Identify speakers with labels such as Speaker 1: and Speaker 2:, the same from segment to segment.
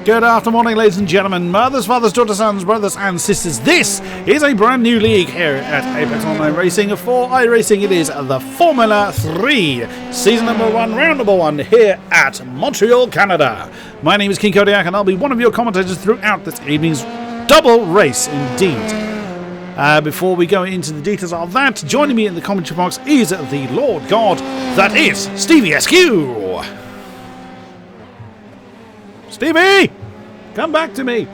Speaker 1: Good afternoon, ladies and gentlemen, mothers, fathers, daughters, sons, brothers and sisters. This is a brand new league here at Apex Online Racing for iRacing. It is the Formula 3, season number 1, round number 1 here at Montreal, Canada. My name is King-Kodiak and I'll be one of your commentators throughout this evening's double race indeed. Before we go into the details of that, joining me in the commentary box is the Lord God, that is Stevie SQ. Stevie! Come back to me!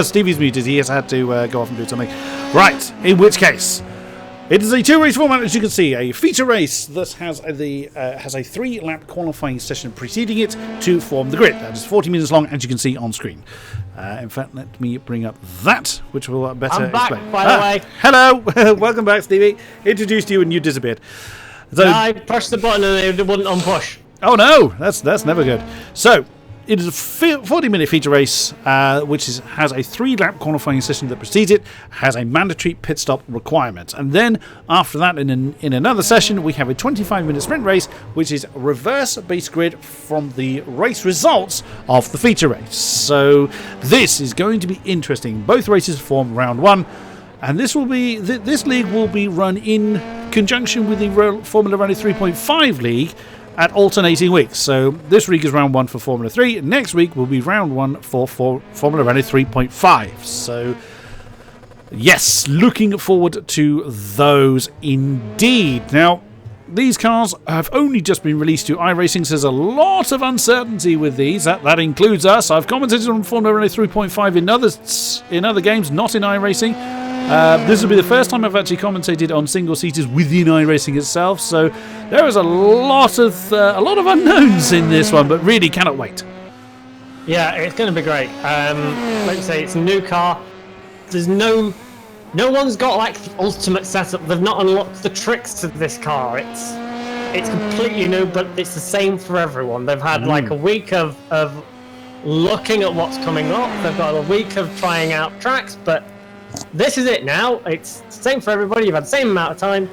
Speaker 1: Stevie's muted. He has had to go off and do something. Right, in which case, it is a two-race format, as you can see. A feature race that has a 3-lap qualifying session preceding it to form the grid. That is 40 minutes long, as you can see on screen. In fact, let me bring up that, which will better explain.
Speaker 2: I'm back, by the way.
Speaker 1: Hello! Welcome back, Stevie. Introduced you and you disappeared. So,
Speaker 2: I pushed the button and it wouldn't unpush.
Speaker 1: Oh no, that's never good. So, it is a 40-minute feature race, which has a 3-lap qualifying session that precedes it, has a mandatory pit stop requirement. And then, after that, in another session, we have a 25-minute sprint race, which is reverse base grid from the race results of the feature race. So, this is going to be interesting. Both races form round 1, and this league will be run in conjunction with the Formula Rally 3.5 league, at alternating weeks. So this week is round 1 for Formula 3. Next week will be round 1 for Formula Rally 3.5. So yes, looking forward to those indeed. Now, these cars have only just been released to iRacing, so there's a lot of uncertainty with these. That includes us. I've commented on Formula Rally 3.5 in other games, not in iRacing. This will be the first time I've actually commentated on single-seaters within iRacing itself, so there is a lot of unknowns in this one, but really cannot wait.
Speaker 2: Yeah, it's going to be great. Like you say, it's a new car. There's no one's got like the ultimate setup. They've not unlocked the tricks to this car. It's completely new, but it's the same for everyone. They've had like a week of looking at what's coming up. They've got a week of trying out tracks, but this is it now. It's the same for everybody. You've had the same amount of time.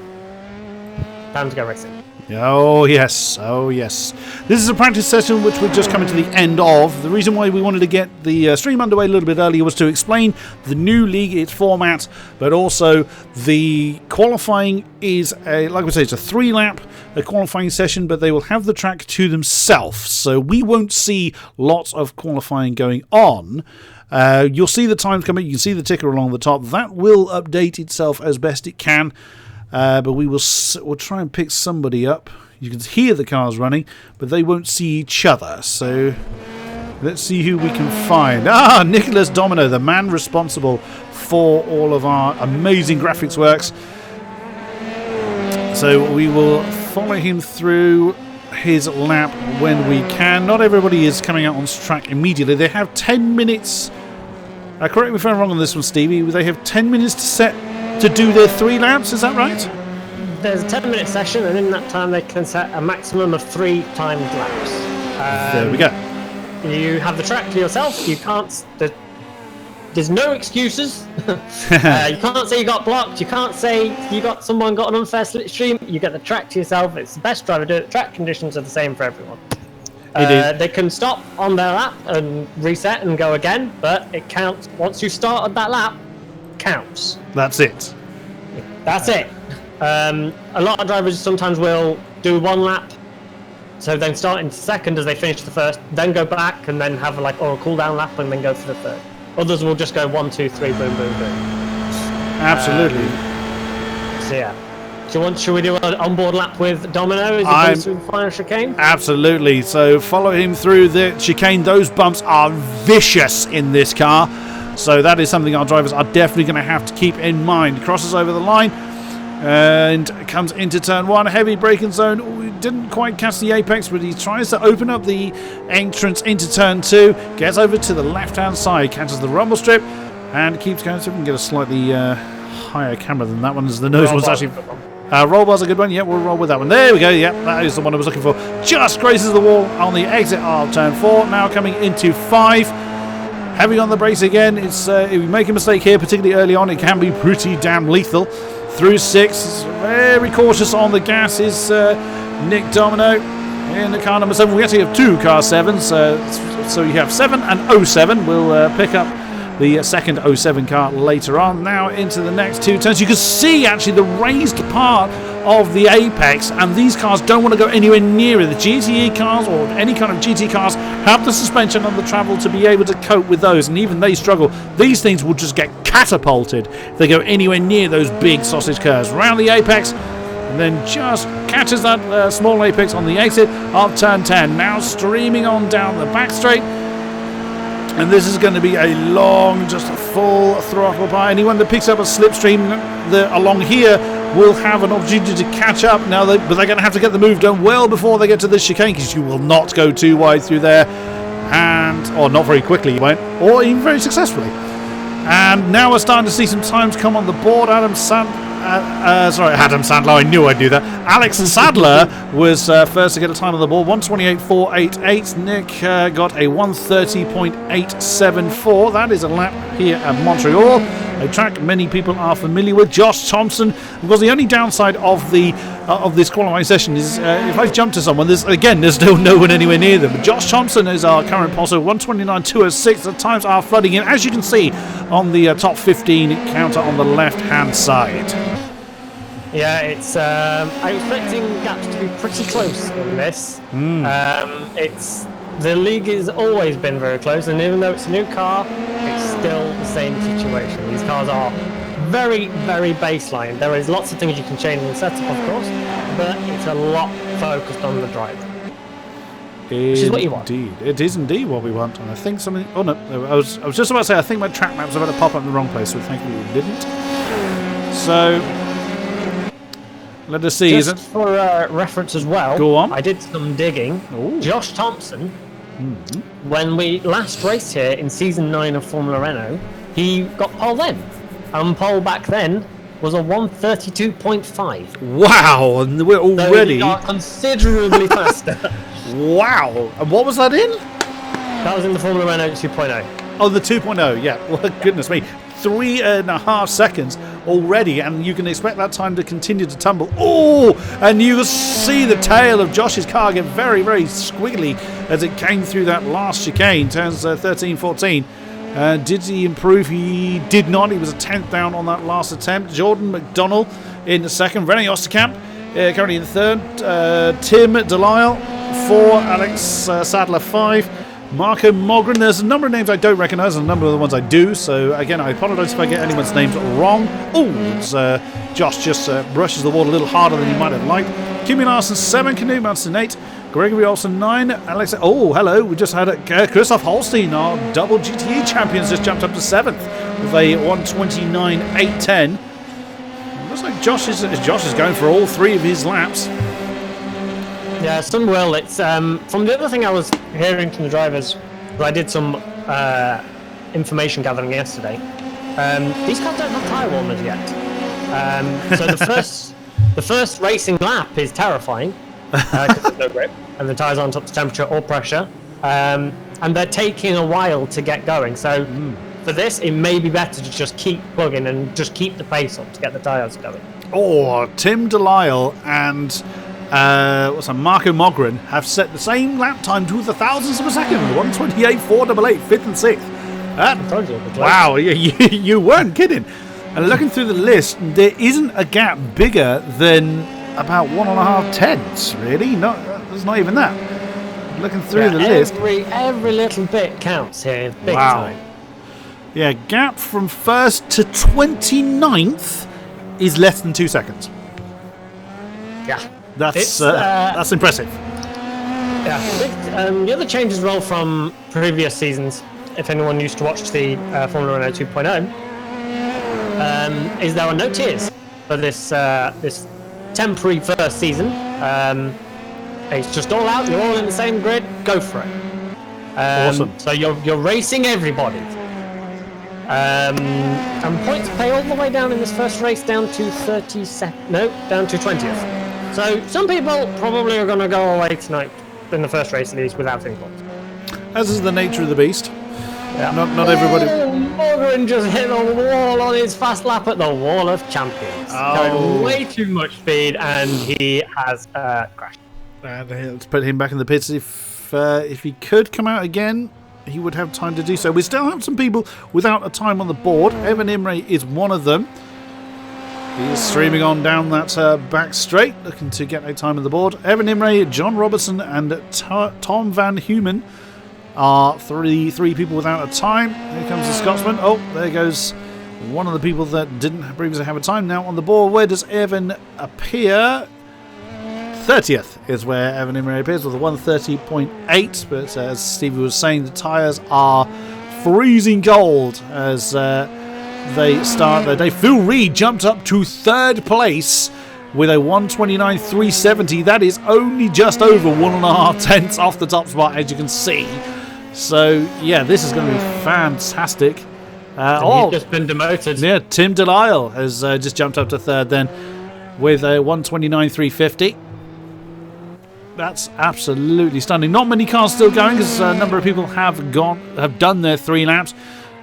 Speaker 2: Time to go racing.
Speaker 1: Oh yes, oh yes. This is a practice session which we're just coming to the end of. The reason why we wanted to get the stream underway a little bit earlier was to explain the new league, its format, but also the qualifying is like we say, it's a 3-lap qualifying session, but they will have the track to themselves, so we won't see lots of qualifying going on. You'll see the times coming. You can see the ticker along the top. That will update itself as best it can. But we'll try and pick somebody up. You can hear the cars running, but they won't see each other. So let's see who we can find. Nicholas Domino, the man responsible for all of our amazing graphics works. So we will follow him through his lap when we can. Not everybody is coming out on track immediately. They have 10 minutes. Correct me if I'm wrong on this one, Stevie. They have 10 minutes to do their 3 laps. Is that right?
Speaker 2: There's a 10-minute session, and in that time they can set a maximum of 3 timed laps.
Speaker 1: There we go.
Speaker 2: You have the track to yourself. You can't. There's no excuses. You can't say you got blocked. You can't say someone got an unfair slipstream. You get the track to yourself. It's the best driver to do it. Track conditions are the same for everyone. They can stop on their lap and reset and go again, but it counts. Once you started that lap, counts.
Speaker 1: That's it.
Speaker 2: That's it. A lot of drivers sometimes will do 1 lap, so then start into second as they finish the first, then go back and then have a cool down lap and then go for the third. Others will just go 1, 2, 3, boom, boom, boom.
Speaker 1: Absolutely.
Speaker 2: So yeah. Should we do an onboard lap with Domino as opposed to the final chicane?
Speaker 1: Absolutely. So follow him through the chicane. Those bumps are vicious in this car. So that is something our drivers are definitely going to have to keep in mind. Crosses over the line and comes into turn 1. Heavy braking zone. We didn't quite catch the apex, but he tries to open up the entrance into turn 2. Gets over to the left-hand side. Catches the rumble strip and keeps going. So we can get a slightly higher camera than that one, as the nose was actually... roll bar's a good one. Yeah, we'll roll with that one. There we go. Yeah, that is the one I was looking for. Just graces the wall on the exit of turn 4. Now coming into 5. Heavy on the brakes again. It's if you make a mistake here, particularly early on, it can be pretty damn lethal. Through 6, very cautious on the gas is Nick Domino. In the car number 7, we actually have 2 car 7s, so you have 7 and 07. We'll pick up the second 07 car later on. Now into the next 2 turns. You can see actually the raised part of the apex, and these cars don't want to go anywhere near it. The GTE cars or any kind of GT cars have the suspension on the travel to be able to cope with those, and even they struggle. These things will just get catapulted if they go anywhere near those big sausage curves. Round the apex, and then just catches that small apex on the exit of turn 10. Now streaming on down the back straight. And this is going to be a long, just full throttle by anyone that picks up a slipstream along here will have an opportunity to catch up. Now, but they're going to have to get the move done well before they get to this chicane, because you will not go too wide through there, or not very quickly, you won't, or even very successfully. And now we're starting to see some times come on the board. Adam Sandler, I knew I'd do that. Alex Sadler was first to get a time on the board, 1:28.488. Nick got a 1:30.874. That is a lap here at Montreal, a track many people are familiar with. Josh Thompson, because the only downside of this qualifying session is if I jump to someone, there's still no one anywhere near them. But Josh Thompson is our current poster, 1:29.206. The times are flooding in, as you can see on the top 15 counter on the left-hand side.
Speaker 2: Yeah, it's. I'm expecting gaps to be pretty close in this. The league has always been very close, and even though it's a new car, it's still the same situation. These cars are very, very baseline. There is lots of things you can change in the setup, of course, but it's a lot focused on the drive. Which is what you want.
Speaker 1: Indeed, it is indeed what we want. And I think something. Oh no, I was just about to say I think my track maps are about to pop up in the wrong place, so thankfully it didn't. So let us see.
Speaker 2: Just for reference as well,
Speaker 1: go on.
Speaker 2: I did some digging.
Speaker 1: Ooh.
Speaker 2: Josh Thompson, when we last raced here in season 9 of Formula Renault, he got pole then, and pole back then was a 1:32.5.
Speaker 1: Wow, and we're already
Speaker 2: considerably faster.
Speaker 1: Wow, and what was that in?
Speaker 2: That was in the Formula Renault 2.0.
Speaker 1: Oh, the 2.0, yeah. Well, goodness me. 3.5 seconds already, and you can expect that time to continue to tumble. Oh, and you see the tail of Josh's car get very, very squiggly as it came through that last chicane, turns 13, 14. Did he improve? He did not. He was a 10th down on that last attempt. Jordan McDonnell in the second. René Osterkamp currently in the third. Tim Delisle 4. Alex Sadler 5. Marco Mogren. There's a number of names I don't recognise and a number of the ones I do. So again, I apologise if I get anyone's names wrong. Oh, Josh just brushes the wall a little harder than he might have liked. Kimi Larson 7. Knut Madsen 8. Gregory Olsen 9. Alex. Oh, hello. We just had Christoph Holstein, our double GTE champions, just jumped up to 7th with a 1:29.810. Looks like Josh is going for all 3 of his laps.
Speaker 2: Yeah, some will. It's from the other thing I was hearing from the drivers. I did some information gathering yesterday. These cars don't have tyre warmers yet, so the first racing lap is terrifying because there's no grip and the tyres aren't up to temperature or pressure, and they're taking a while to get going. So for this, it may be better to just keep plugging and just keep the pace up to get the tyres going.
Speaker 1: Oh, Tim Delisle and Marco Mogren have set the same lap time to the thousandths of a second, 1:28.488, 5th and 6th. Wow, you weren't kidding. And looking through the list, there isn't a gap bigger than about 1.5 tenths, really. There's not even that. Looking through the list,
Speaker 2: every little bit counts here. Big time.
Speaker 1: Yeah, gap from 1st to 29th is less than 2 seconds.
Speaker 2: Yeah.
Speaker 1: That's impressive.
Speaker 2: Yeah. The other change as well from previous seasons, if anyone used to watch the Formula Renault 2.0, is there are no tiers for this temporary first season. It's just all out. You're all in the same grid. Go for it.
Speaker 1: Awesome.
Speaker 2: So you're racing everybody. And points pay all the way down in this first race down to 20th. So some people probably are going to go away tonight in the first race at least without any points.
Speaker 1: As is the nature of the beast.
Speaker 2: Yeah.
Speaker 1: Not everybody.
Speaker 2: Morgan just hit the wall on his fast lap at the Wall of Champions. Carried way too much speed and he has crashed.
Speaker 1: And let's put him back in the pits. If he could come out again, he would have time to do so. We still have some people without a time on the board. Evan Imre is one of them. He's streaming on down that back straight, looking to get a time on the board. Evan Imre, John Robertson, and Tom Van Humen are three people without a time. Here comes the Scotsman. Oh, there goes one of the people that didn't previously have a time now on the board. Where does Evan appear? 30th is where Evan Imre appears with a 130.8. But as Stevie was saying, the tyres are freezing cold as they start their day. Phil Reed jumped up to 3rd place with a 129.370. That is only just over 1.5 tenths off the top spot, as you can see. So, yeah, this is going to be fantastic.
Speaker 2: He's just been demoted.
Speaker 1: Yeah, Tim Delisle has just jumped up to 3rd then with a 129.350. That's absolutely stunning. Not many cars still going because a number of people have done their 3 laps.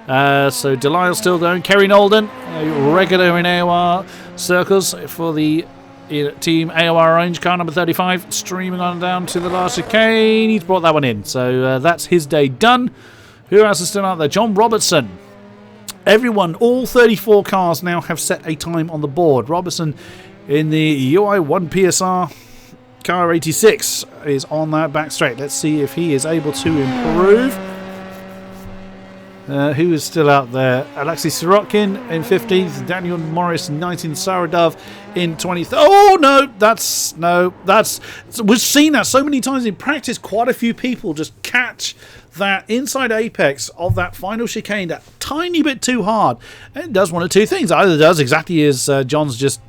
Speaker 1: So Delisle still going. Kerry Nolden, a regular in AOR circles for the team AOR Orange car number 35, streaming on down to the last chicane. He's brought that one in. So that's his day done. Who else is still out there? John Robertson. Everyone, all 34 cars now have set a time on the board. Robertson in the UI1 PSR car 86 is on that back straight. Let's see if he is able to improve. Who is still out there? Alexei Sirotkin in 15th, Daniel Morris 19th, Saradov in 20th. Oh no, we've seen that so many times in practice. Quite a few people just catch that inside apex of that final chicane that tiny bit too hard, and it does one of two things. Either it does exactly as John's just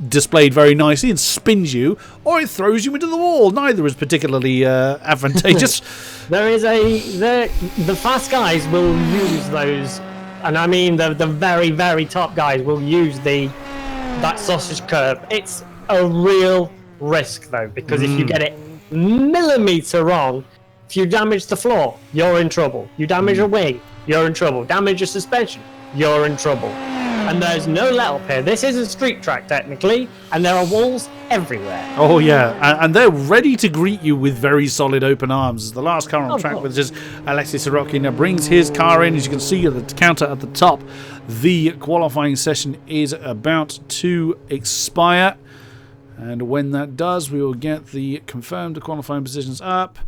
Speaker 1: displayed very nicely and spins you, or it throws you into the wall. Neither is particularly advantageous.
Speaker 2: The fast guys will use those, and I mean the very, very top guys will use that sausage curve. It's a real risk though, because if you get it millimeter wrong, if you damage the floor, you're in trouble. You damage a wing, you're in trouble. Damage a suspension, you're in trouble. And there's no let up here. This is a street track technically, and there are walls everywhere.
Speaker 1: Oh yeah, and they're ready to greet you with very solid open arms. The last car on the track, which is Alexei Sirotkin, now brings his car in. As you can see at the counter at the top, the qualifying session is about to expire. And when that does, we will get the confirmed qualifying positions up.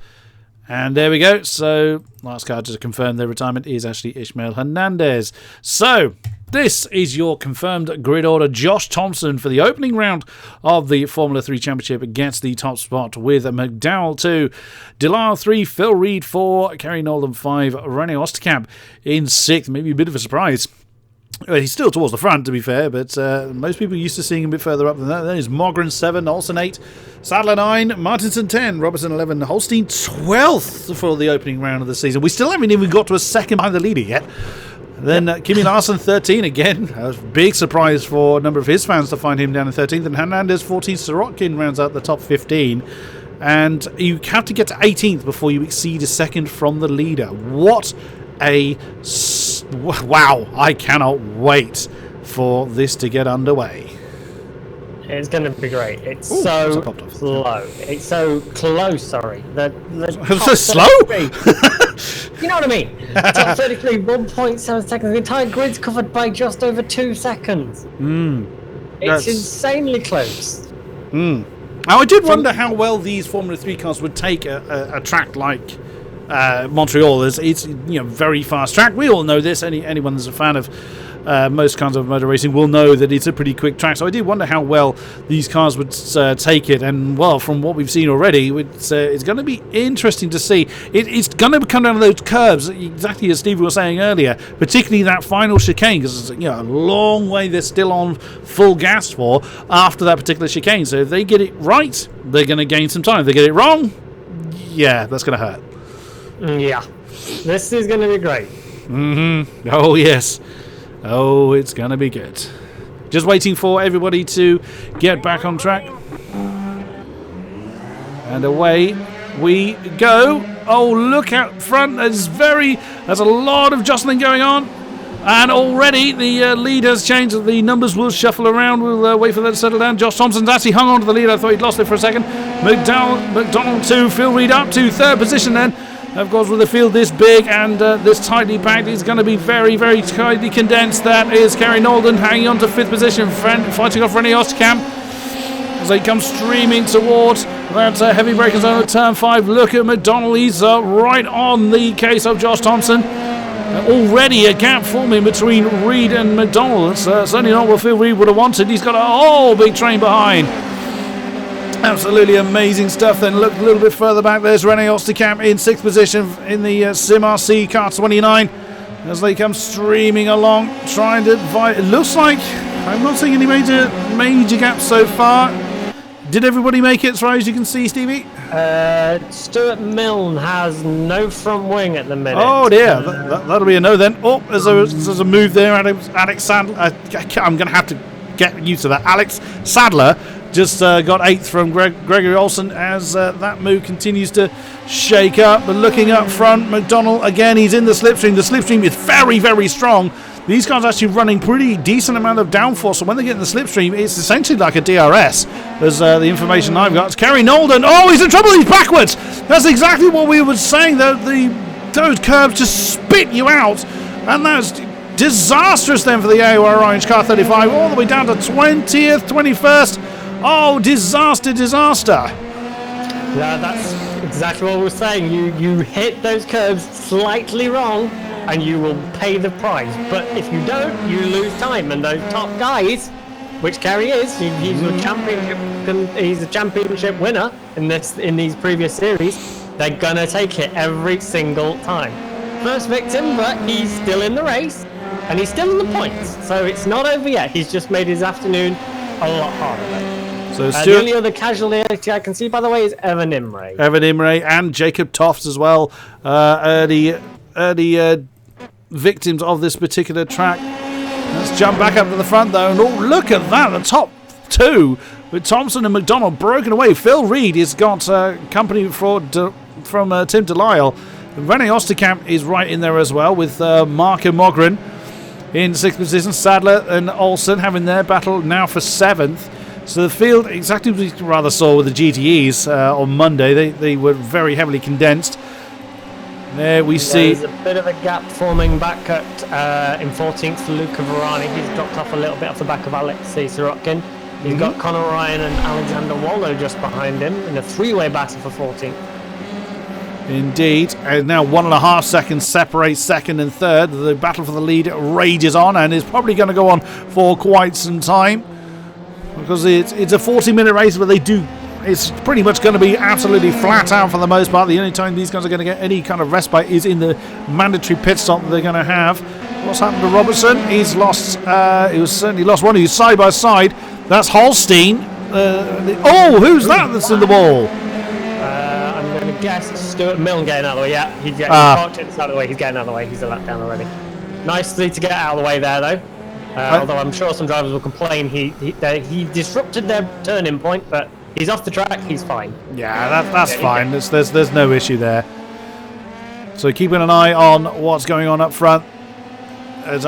Speaker 1: And there we go. So last car to confirm their retirement is actually Ishmael Hernandez. So this is your confirmed grid order. Josh Thompson for the opening round of the Formula 3 Championship against the top spot with McDowell 2, Delisle 3, Phil Reed 4, Kerry Nolden 5, René Osterkamp in 6th. Maybe a bit of a surprise. Well, he's still towards the front, to be fair, but most people are used to seeing him a bit further up than that. Then is Mogren 7, Olsen 8, Sadler 9, Martinson 10, Robertson 11, Holstein 12th for the opening round of the season. We still haven't even got to a second behind the leader yet. Then Kimi Larson 13 again. A big surprise for a number of his fans to find him down in 13th. And Hernandez 14th. Sirotkin rounds out the top 15. And you have to get to 18th before you exceed a second from the leader. What a... Wow, I cannot wait for this to get underway.
Speaker 2: It's going to be great. It's so slow. It's so close, sorry.
Speaker 1: It's so slow?
Speaker 2: You know what I mean? Top 33, 1.7 seconds. The entire grid's covered by just over 2 seconds. It's insanely close.
Speaker 1: Now, I did wonder how well these Formula 3 cars would take a track like Montreal. It's very fast track. We all know this. Anyone that's a fan of most kinds of motor racing will know that it's a pretty quick track. So I did wonder how well these cars would take it. And well, from what we've seen already, it's going to be interesting to see. It's going to come down to those curves, exactly as Stevie was saying earlier, particularly that final chicane, because it's a long way they're still on full gas for after that particular chicane. So if they get it right, they're going to gain some time. If they get it wrong, yeah, that's going to hurt.
Speaker 2: Yeah, this is going to be great.
Speaker 1: Oh yes. Oh, it's going to be good. Just waiting for everybody to get back on track. And away we go. Oh, look out front. There's a lot of jostling going on. And already the lead has changed. The numbers will shuffle around. We'll wait for that to settle down. Josh Thompson's actually hung on to the lead. I thought he'd lost it for a second. McDonald to Phil Reed up to third position then. Of course, with the field this big and this tightly packed, it's going to be very, very tightly condensed. That is Kerry Nolden hanging on to fifth position, fighting off René Osterkamp as they come streaming towards that heavy braking zone at turn 5. Look at McDonald. He's right on the case of Josh Thompson. Already a gap forming between Reed and McDonald. It's certainly not what Phil Reed would have wanted. He's got a whole big train behind. Absolutely amazing stuff. Then look a little bit further back. There's René Osterkamp in 6th position in the Sim RC car 29 as they come streaming along, trying to fight. It looks like I'm not seeing any major gaps so far. Did everybody make it as far as you can see, Stevie?
Speaker 2: Stuart Milne has no front wing at the minute.
Speaker 1: Oh dear, that'll be a no then. Oh, there's a move there. Alex Sadler. I'm going to have to get used to that. Alex Sadler just got 8th from Gregory Olsen as that move continues to shake up. But looking up front, McDonald again, he's in the slipstream. The slipstream is very, very strong. These guys are actually running pretty decent amount of downforce, so when they get in the slipstream, it's essentially like a DRS. There's the information I've got. It's Kerry Nolden. Oh, he's in trouble. He's backwards. That's exactly what we were saying. Those curbs just spit you out, and that's disastrous then for the AOR Orange Car 35, all the way down to 20th, 21st. Oh, disaster.
Speaker 2: Yeah, that's exactly what we're saying. You hit those curves slightly wrong, and you will pay the price. But if you don't, you lose time. And those top guys, which Kerry is, he's a championship winner in these previous series. They're gonna take it every single time. First victim, but he's still in the race, and he's still in the points. So it's not over yet. He's just made his afternoon a lot harder. So the only other casualty I can see, by the way, is Evan Imre.
Speaker 1: And Jacob Tofts as well. Early victims of this particular track. Let's jump back up to the front though, and look at that, the top 2 with Thompson and McDonald broken away. Phil Reed has got company from Tim Delisle. René Osterkamp is right in there as well with Mark and Mogren in 6th position. Sadler and Olsen having their battle now for 7th. So the field, exactly what we rather saw with the GTEs on Monday, they were very heavily condensed. There we see...
Speaker 2: There's a bit of a gap forming back at in 14th for Luca Varani. He's dropped off a little bit off the back of Alexei Sirotkin. You've got Conor Ryan and Alexander Wallow just behind him in a 3-way battle for 14th.
Speaker 1: Indeed. And now 1.5 seconds separates 2nd and 3rd. The battle for the lead rages on and is probably going to go on for quite some time. Because it's a 40-minute race, but it's pretty much going to be absolutely flat out for the most part. The only time these guys are going to get any kind of respite is in the mandatory pit stop that they're going to have. What's happened to Robertson? He's lost. He was certainly lost one. He's side by side. That's Holstein. Who's that's in the wall?
Speaker 2: I'm going to guess Stuart Milne getting out of the way. Yeah, he's parked it out of the way. He's getting out of the way. He's a lap down already. Nicely to get out of the way there, though. Although I'm sure some drivers will complain he disrupted their turning point, but he's off the track. He's fine.
Speaker 1: Yeah, that's fine. There's no issue there. So keeping an eye on what's going on up front. I'm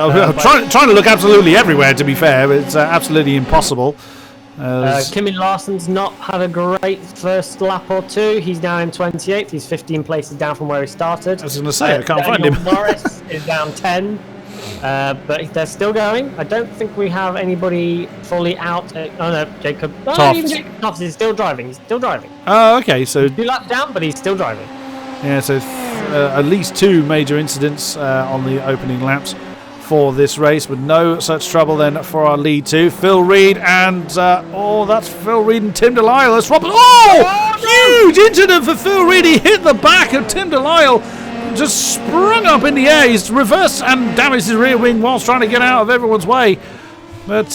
Speaker 1: trying to look absolutely everywhere. To be fair, it's absolutely impossible.
Speaker 2: Kimi Larsson's not had a great first lap or two. He's now in 28th. He's 15 places down from where he started.
Speaker 1: I was going to say I can't find him.
Speaker 2: Morris is down 10. But they're still going. I don't think we have anybody fully out. Jacob. Even Jacob Tofts is still driving. He's still driving.
Speaker 1: Oh, okay. So
Speaker 2: 2 laps down, but he's still driving.
Speaker 1: Yeah. So at least 2 major incidents on the opening laps for this race, but no such trouble then for our lead 2. Phil Reed and that's Phil Reed and Tim Delisle. That's Robert. Huge incident for Phil Reed. He hit the back of Tim Delisle. Just sprung up in the air. He's reversed and damaged his rear wing whilst trying to get out of everyone's way. But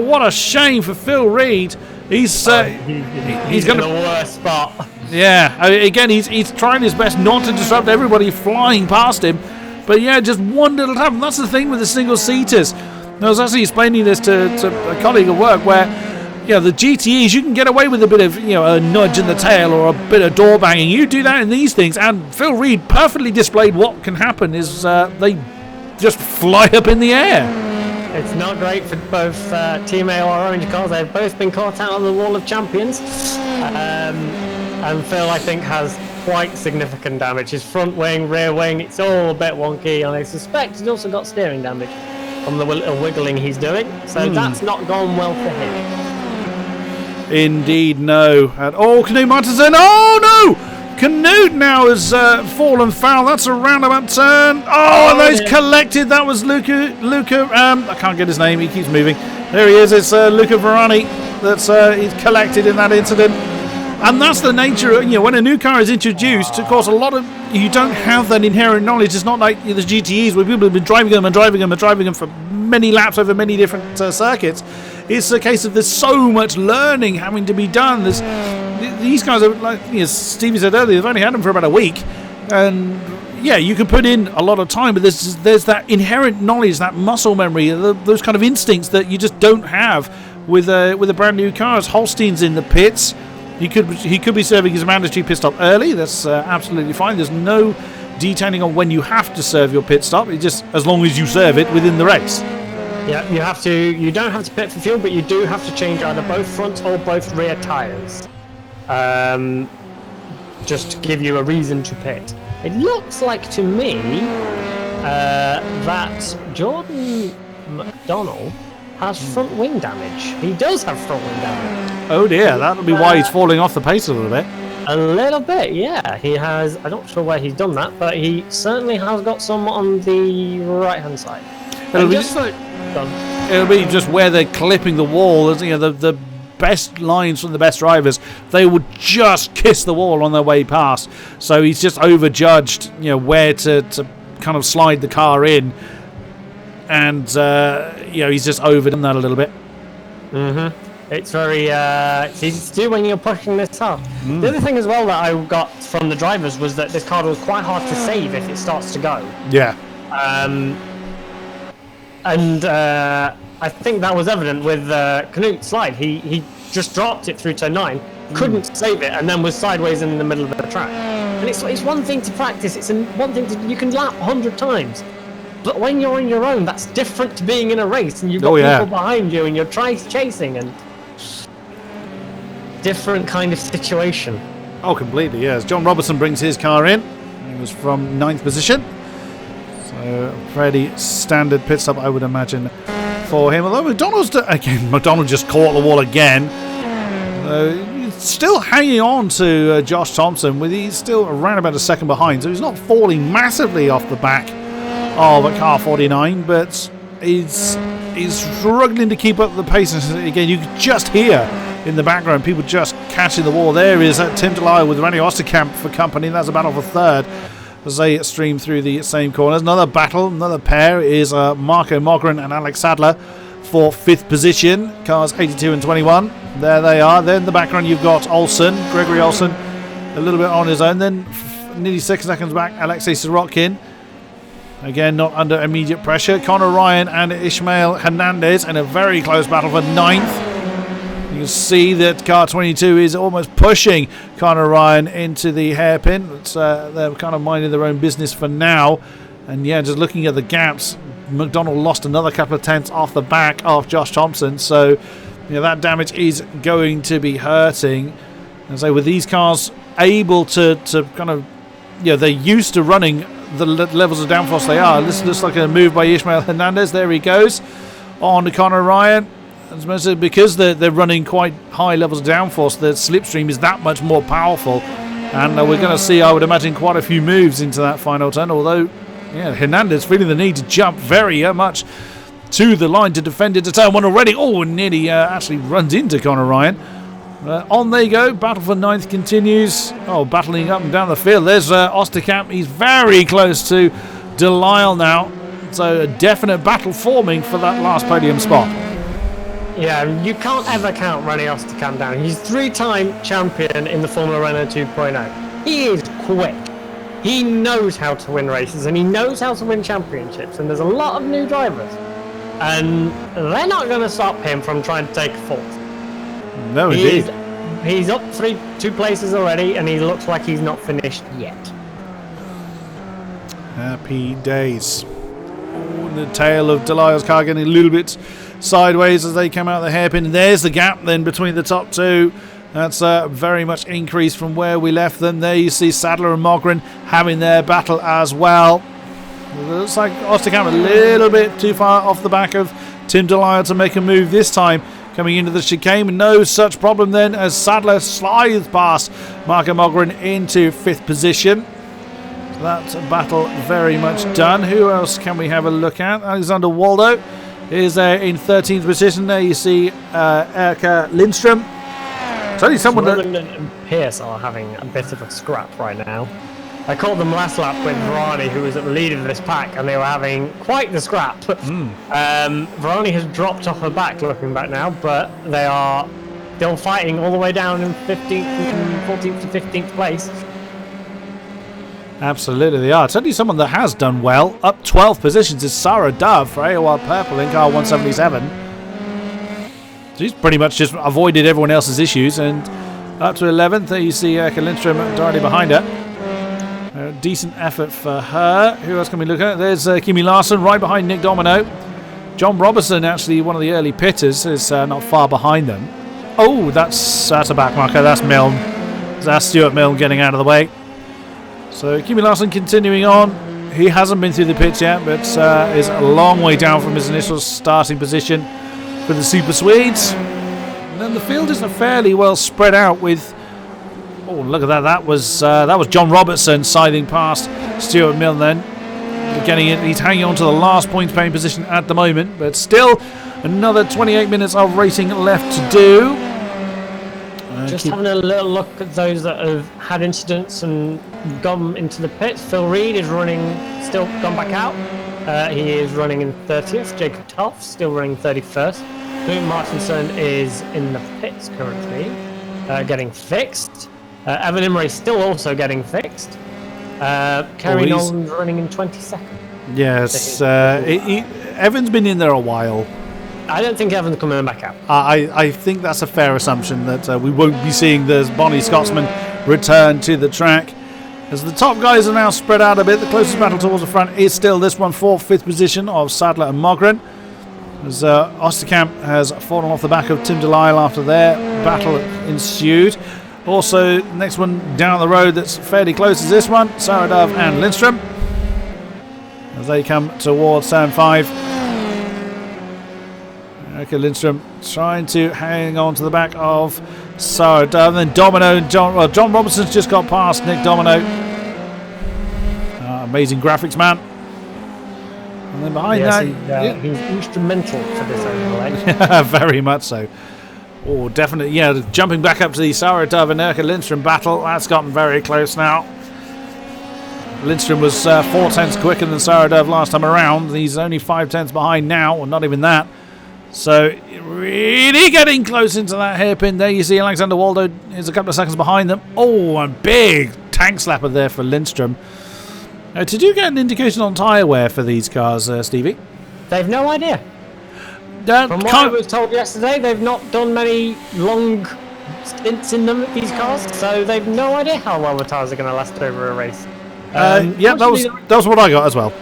Speaker 1: what a shame for Phil Reed. He's going
Speaker 2: in the worst spot.
Speaker 1: Yeah, again he's trying his best not to disrupt everybody flying past him. But yeah, just one little tap. And that's the thing with the single seaters. I was actually explaining this to a colleague at work where, the GTEs, you can get away with a bit of, a nudge in the tail or a bit of door banging. You do that in these things, and Phil Reed perfectly displayed what can happen is they just fly up in the air.
Speaker 2: It's not great for both Team AOR Orange cars. They've both been caught out on the Wall of Champions. And Phil, I think, has quite significant damage. His front wing, rear wing, it's all a bit wonky, and I suspect he's also got steering damage from the little wiggling he's doing. So that's not gone well for him.
Speaker 1: Indeed, no. And Knut Martinsen. Oh, no! Knut now has fallen foul. That's a roundabout turn. And those collected. That was Luca. I can't get his name. He keeps moving. There he is. It's Luca Verani. That's he's collected in that incident. And that's the nature of, when a new car is introduced, of course, you don't have that inherent knowledge. It's not like the GTEs where people have been driving them for many laps over many different circuits. It's a case of there's so much learning having to be done. These guys are, like Stevie said earlier, they've only had them for about a week. And yeah, you can put in a lot of time, but there's that inherent knowledge, that muscle memory, those kind of instincts that you just don't have with a brand new car. As Holstein's in the pits, he could be serving his mandatory pit stop early. That's absolutely fine. There's no detailing on when you have to serve your pit stop. It's just as long as you serve it within the race.
Speaker 2: Yeah, you don't have to pit for fuel, but you do have to change either both front or both rear tyres. Just to give you a reason to pit. It looks like to me that Jordan McDonnell has front wing damage. He does have front wing damage.
Speaker 1: Oh dear, that'll be why he's falling off the pace a little bit.
Speaker 2: A little bit, yeah. He has. I'm not sure where he's done that, but he certainly has got some on the right-hand side. It'll
Speaker 1: be just where they're clipping the wall. The best lines from the best drivers, they would just kiss the wall on their way past. So he's just overjudged, where to kind of slide the car in, and he's just overdone that a little bit.
Speaker 2: Mm-hmm. It's very it's easy to do when you're pushing this hard. The other thing as well that I got from the drivers was that this car was quite hard to save if it starts to go.
Speaker 1: Yeah.
Speaker 2: I think that was evident with Knut's slide. He just dropped it through turn 9, couldn't save it, and then was sideways in the middle of the track. And it's one thing to practice. It's one thing you can lap 100 times. But when you're on your own, that's different to being in a race and you've got people behind you and you're chasing, and different kind of situation.
Speaker 1: Oh, completely, yes. John Robertson brings his car in. He was from 9th position. So, pretty standard pit stop, I would imagine, for him. Although McDonald just caught the wall again. Still hanging on to Josh Thompson. He's still around about a second behind, so he's not falling massively off the back of a car 49, but he's struggling to keep up the pace. Again, you can just hear in the background people just catching the wall. There is Tim Delisle with Randy Osterkamp for company. That's a battle for third as they stream through the same corners. Another battle, another pair is Marco Mogren and Alex Sadler for 5th position. Cars 82 and 21. There they are. Then in the background you've got Gregory Olsen, a little bit on his own. Then nearly 6 seconds back, Alexei Sorokin. Again, not under immediate pressure. Conor Ryan and Ishmael Hernandez in a very close battle for 9th. You can see that car 22 is almost pushing Conor Ryan into the hairpin. But, they're kind of minding their own business for now. And yeah, just looking at the gaps, McDonald lost another couple of tenths off the back of Josh Thompson. So that damage is going to be hurting. And so with these cars able to kind of, they're used to running the levels of downforce they are. This looks like a move by Ishmael Hernandez. There he goes on to Conor Ryan. Because they're running quite high levels of downforce, the slipstream is that much more powerful, and we're going to see, I would imagine, quite a few moves into that final turn. Although Hernandez feeling the need to jump very much to the line to defend it to turn 1 already. And nearly actually runs into Conor Ryan. On they go. Battle for 9th continues. Battling up and down the field. There's Osterkamp. He's very close to Delisle now. So a definite battle forming for that last podium spot.
Speaker 2: Yeah, you can't ever count Rene Osterkamp down. He's 3-time champion in the Formula Renault 2.0. He is quick. He knows how to win races and he knows how to win championships. And there's a lot of new drivers. And they're not going to stop him from trying to take a 4th.
Speaker 1: No, indeed.
Speaker 2: He's up 2 places already, and he looks like he's not finished yet.
Speaker 1: Happy days. The tail of Delisle's car getting a little bit sideways as they come out of the hairpin. And there's the gap then between the top two. That's very much increased from where we left them. There you see Sadler and Mogren having their battle as well. It looks like Osterkamp a little bit too far off the back of Tim Delisle to make a move this time. Coming into the chicane, no such problem then as Sadler slides past Marco Mogren into 5th position. So that's a battle very much done. Who else can we have a look at? Alexander Waldo is in 13th position. There you see Erika Lindström. It's only someone that...
Speaker 2: and Pierce are having a bit of a scrap right now. I caught them last lap with Varani, who was at the lead of this pack, and they were having quite the scrap. Varani has dropped off her back, looking back now, but they are still fighting all the way down in 14th to 15th place.
Speaker 1: Absolutely they are. It's only someone that has done well. Up 12 positions is Sarah Dove for AOR Purple in car 177. She's pretty much just avoided everyone else's issues, and up to 11th, there you see Erika Lindström directly behind her. Decent effort for her. Who else can we look at? There's Kimi Larsson right behind Nick Domino. John Robertson, actually one of the early pitters, is not far behind them. Oh, that's a back marker. That's Milne. That's Stuart Milne getting out of the way. So Kimi Larsson continuing on. He hasn't been through the pits yet, but is a long way down from his initial starting position for the Super Swedes. And then the field is fairly well spread out with... Oh, look at that! That was John Robertson siding past Stuart Milne. Then getting it, he's hanging on to the last point-paying position at the moment, but still another 28 minutes of racing left to do.
Speaker 2: Just having a little look at those that have had incidents and gone into the pits. Phil Reed is running, still gone back out. He is running in 30th. Jacob Toff still running 31st. Boone Martinson is in the pits currently, getting fixed. Evan Imre still also getting fixed. Kerry Nolan's running in 22nd.
Speaker 1: Yes, Evan's been in there a while.
Speaker 2: I don't think Evan's coming back out.
Speaker 1: I think that's a fair assumption that we won't be seeing the Bonnie Scotsman return to the track. As the top guys are now spread out a bit, the closest battle towards the front is still this one, 4th, 5th position of Sadler and Mogren. As Osterkamp has fallen off the back of Tim Delisle after their battle ensued. Also, next one down the road that's fairly close is this one, Sarah Dove and Lindström. As they come towards turn 5. Erika Lindström trying to hang on to the back of Sarah Dove. And then Domino and John Robertson's just got past Nick Domino. Amazing graphics, man. And then behind that...
Speaker 2: he's instrumental for this overlay.
Speaker 1: Very much so. Oh, definitely, yeah, jumping back up to the Sarah Dove and Erika Lindström battle. That's gotten very close now. Lindström was 4 tenths quicker than Sarah Dove last time around. He's only 5 tenths behind now, or not even that. So, really getting close into that hairpin. There you see Alexander Waldo is a couple of seconds behind them. Oh, a big tank slapper there for Lindström. Did you get an indication on tyre wear for these cars, Stevie?
Speaker 2: They've no idea. From what I was told yesterday, they've not done many long stints in them, these cars, so they've no idea how well the tyres are going to last over a race.
Speaker 1: Yeah, that was what I got as well.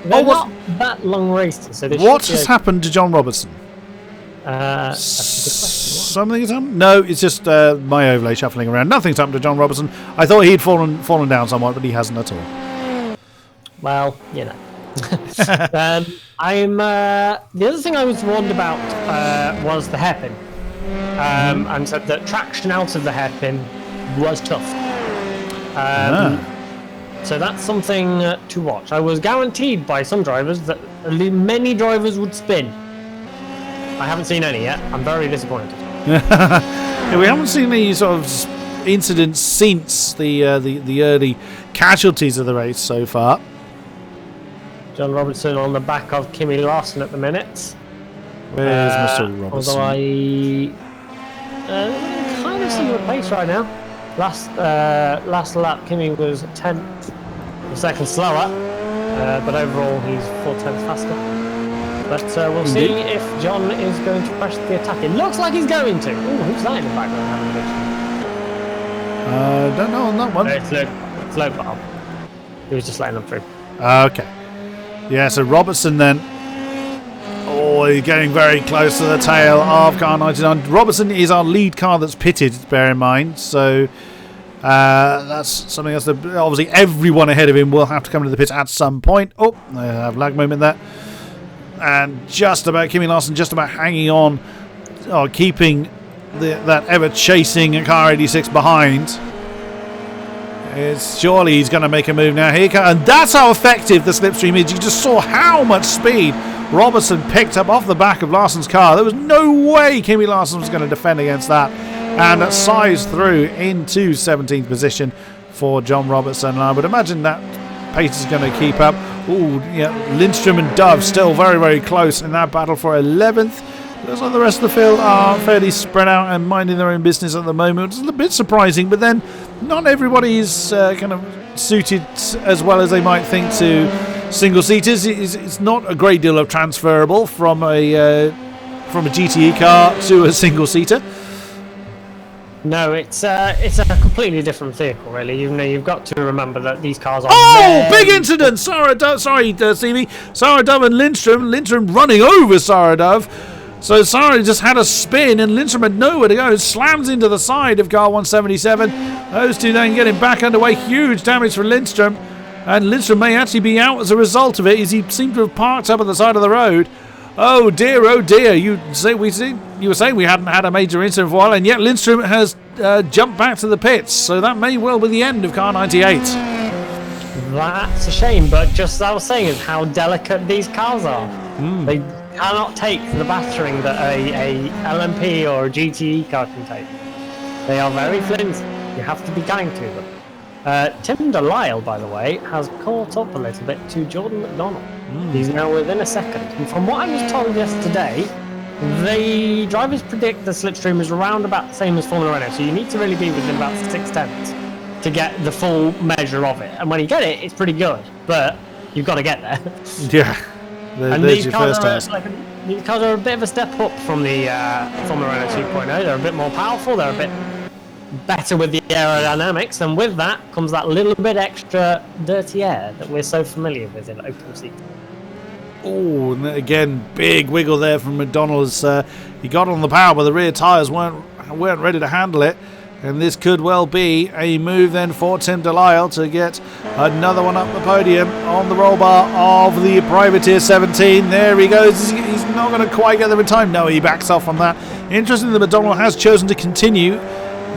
Speaker 2: They're not that long races. So
Speaker 1: what has happened to John Robertson? Something has happened? No, it's just my overlay shuffling around. Nothing's happened to John Robertson. I thought he'd fallen down somewhat, but he hasn't at all.
Speaker 2: Well, you know. The other thing I was warned about was the hairpin, and said that traction out of the hairpin was tough. So that's something to watch. I was guaranteed by some drivers that many drivers would spin. I haven't seen any yet. I'm very disappointed.
Speaker 1: Yeah, we haven't seen any sort of incidents since the early casualties of the race so far. John
Speaker 2: Robertson on the back of Kimi Larsson at the minute.
Speaker 1: Where's Mr. Robertson?
Speaker 2: Although kind of similar pace right now. Last lap, Kimi was 10th, a second slower, but overall he's 4 tenths faster. But we'll see if John is going to press the attack. It looks like he's going to. Ooh, who's that in the background having a vision?
Speaker 1: Don't know on that one.
Speaker 2: It's Luke Bob. He was just letting them through.
Speaker 1: Okay. Yeah, so Robertson then. Oh, he's getting very close to the tail of car 99. Robertson is our lead car that's pitted, bear in mind. So that's something else that obviously everyone ahead of him will have to come into the pits at some point. Oh, I have a lag moment there. And just about Kimi Larson just about hanging on, or keeping that ever-chasing car 86 behind. Surely he's going to make a move now. Here comes, and that's how effective the slipstream is. You just saw how much speed Robertson picked up off the back of Larson's car. There was no way Kimi Larson was going to defend against that. And that sized through into 17th position for John Robertson. And I would imagine that pace is going to keep up. Ooh, yeah, Lindstrom and Dove still very, very close in that battle for 11th. Looks like the rest of the field are fairly spread out and minding their own business at the moment. It's a bit surprising, but then not everybody is kind of suited as well as they might think to single-seaters. It's not a great deal of transferable from a GTE car to a single-seater.
Speaker 2: No, it's a completely different vehicle, really. You've got to remember that these cars are.
Speaker 1: Oh, big incident! Stevie. Sarah Dove and Lindstrom. Lindstrom running over Sarah Dove. So Sarah just had a spin and Lindstrom had nowhere to go. Slams into the side of car 177. Those two then getting back underway. Huge damage for Lindstrom. And Lindstrom may actually be out as a result of it, as he seemed to have parked up at the side of the road. Oh dear, oh dear. You were saying we hadn't had a major incident for a while, and yet Lindstrom has jumped back to the pits. So that may well be the end of car 98.
Speaker 2: That's a shame, but just as I was saying is how delicate these cars are. They cannot take the battering that a LMP or a GTE car can take. They are very flimsy. You have to be kind to them. Tim Delisle, by the way, has caught up a little bit to Jordan McDonald. He's now within a second. And from what I was told yesterday, the drivers predict the slipstream is around about the same as Formula Renault, so you need to really be within about 6/10 to get the full measure of it. And when you get it, it's pretty good, but you've got to get there.
Speaker 1: Yeah.
Speaker 2: And these cars are a bit of a step up from the Formula Renault 2.0. They're a bit more powerful. They're a bit better with the aerodynamics, and with that comes that little bit extra dirty air that we're so familiar with in open seat.
Speaker 1: Oh, and again, big wiggle there from McDonald's. He got on the power, but the rear tyres weren't ready to handle it. And this could well be a move then for Tim Delisle to get another one up the podium on the roll bar of the Privateer 17. There he goes. He's not going to quite get there in time. No, he backs off on that. Interesting that McDonald has chosen to continue.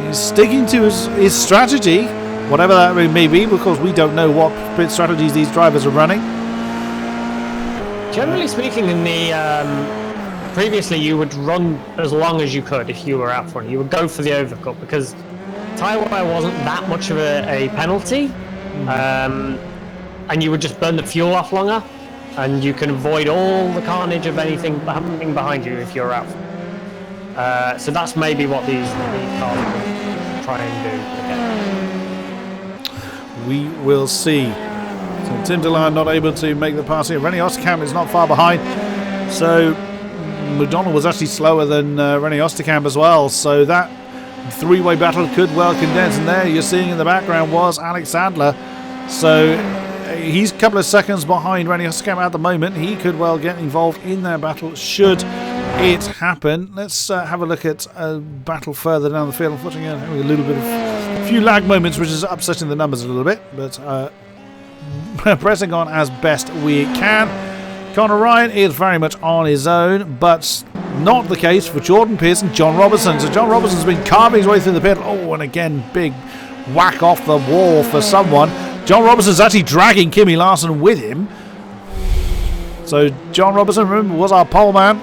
Speaker 1: He's sticking to his strategy, whatever that may be, because we don't know what strategies these drivers are running.
Speaker 2: Generally speaking, in the previously you would run as long as you could if you were out front. You would go for the overcut because tyre wear wasn't that much of a penalty, and you would just burn the fuel off longer, and you can avoid all the carnage of anything happening behind you if you're out front. So that's maybe what these cars will try and do again.
Speaker 1: We will see. So Tim Delisle not able to make the pass here. Rennie Osterkamp is not far behind. So McDonald was actually slower than Rennie Osterkamp as well. So that three-way battle could well condense. And there you're seeing in the background was Alex Sadler. So he's a couple of seconds behind Rennie Osterkamp at the moment. He could well get involved in that battle should it happen. Let's have a look at a battle further down the field. Unfortunately, having a little bit of a few lag moments, which is upsetting the numbers a little bit, but pressing on as best we can. Conor Ryan is very much on his own, but not the case for Jordan Pearce and John Robertson. So John Robertson's been carving his way through the pit. Oh, and again, big whack off the wall for someone. John Robertson's actually dragging Kimi Larson with him. So John Robertson, remember, was our pole man.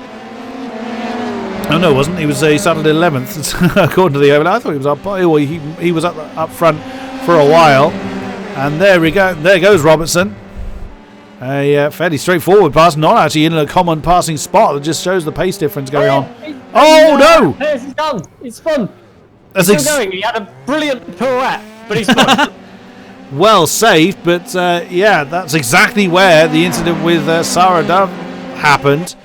Speaker 1: Oh no, it wasn't. He started 11th, according to the overlay. I thought he was up. Well, he was up front for a while. And there we go. There goes Robertson. A fairly straightforward pass, not actually in a common passing spot. That just shows the pace difference going on. Oh no!
Speaker 2: He's done. He's spun.
Speaker 1: He's
Speaker 2: still going. He had a brilliant pirouette, but he's spun.
Speaker 1: Well saved, but yeah, that's exactly where the incident with Sarah Dove happened.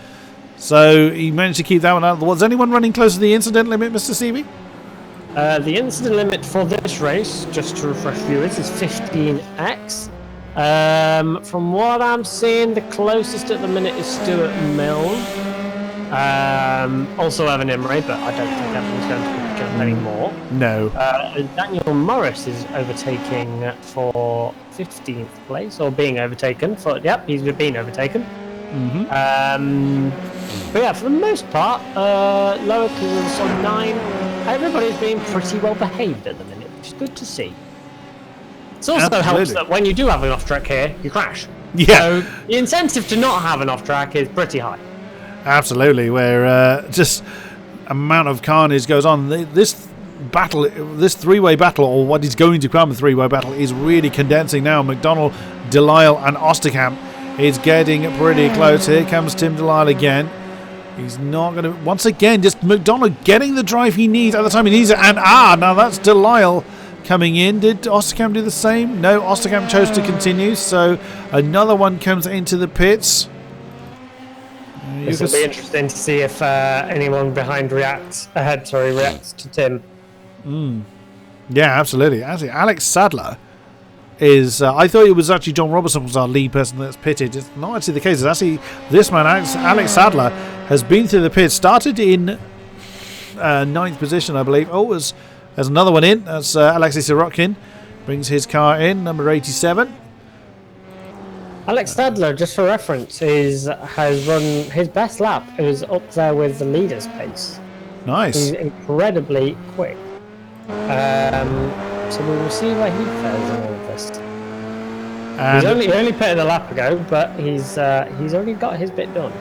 Speaker 1: So he managed to keep that one out. Was anyone running close to the incident limit, Mr. Stevie?
Speaker 2: The incident limit for this race, just to refresh viewers, is 15x. From what I'm seeing, the closest at the minute is Stuart Milne. Also Evan Imrie, but I don't think Evan's going to jump anymore.
Speaker 1: No.
Speaker 2: Daniel Morris is overtaking for 15th place, or being overtaken. Yep, he's been overtaken. But yeah, for the most part, lower clearance on 9. Everybody's being pretty well behaved at the minute, which is good to see. It also helps that when you do have an off-track here, you crash.
Speaker 1: Yeah.
Speaker 2: So the incentive to not have an off-track is pretty high.
Speaker 1: Absolutely, where just amount of carnage goes on. This battle, this three-way battle, or what is going to become a three-way battle, is really condensing now. McDonald, Delisle and Osterkamp is getting pretty close. Here comes Tim Delisle again. He's not going to... Once again, just McDonald getting the drive he needs at the time he needs it. And now that's Delisle coming in. Did Osterkamp do the same? No, Osterkamp chose to continue. So another one comes into the pits.
Speaker 2: This will be interesting to see if anyone behind reacts to Tim.
Speaker 1: Yeah, absolutely. Actually, Alex Sadler is... I thought it was actually John Robertson was our lead person that's pitted. It's not actually the case. It's actually this man, Alex Sadler, has been through the pits. Started in 9th position, I believe. Oh, there's another one in. That's Alexei Sirotkin. Brings his car in, number 87.
Speaker 2: Alex Sadler, just for reference, has run his best lap. It was up there with the leader's pace.
Speaker 1: Nice.
Speaker 2: He's incredibly quick. So we will see where he fares in all of this. He only pitted a lap ago, but he's already got his bit done.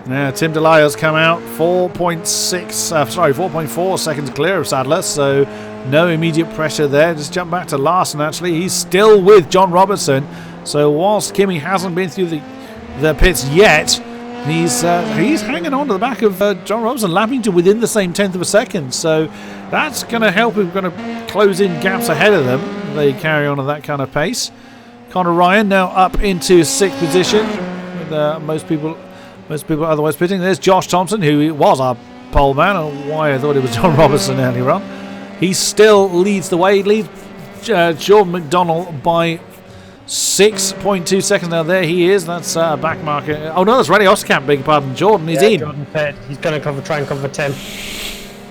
Speaker 1: Yeah, Tim Delisle's come out 4.4 seconds clear of Sadler, so no immediate pressure there. Just jump back to Larson. Actually, he's still with John Robertson. So whilst Kimmy hasn't been through the pits yet, he's hanging on to the back of John Robertson, lapping to within the same 10th of a second. So that's going to help him, going to close in gaps ahead of them. They carry on at that kind of pace. Conor Ryan now up into 6th position, with most people otherwise pitting. There's Josh Thompson, who was our pole man, or why I thought it was John Robertson earlier on. He still leads the way. He leads Jordan McDonald by 6.2 seconds. Now there he is. That's back marker. Oh no, that's Rennie Osterkamp, beg your pardon. Jordan is in.
Speaker 2: Jordan pit. He's going to try and cover Tim.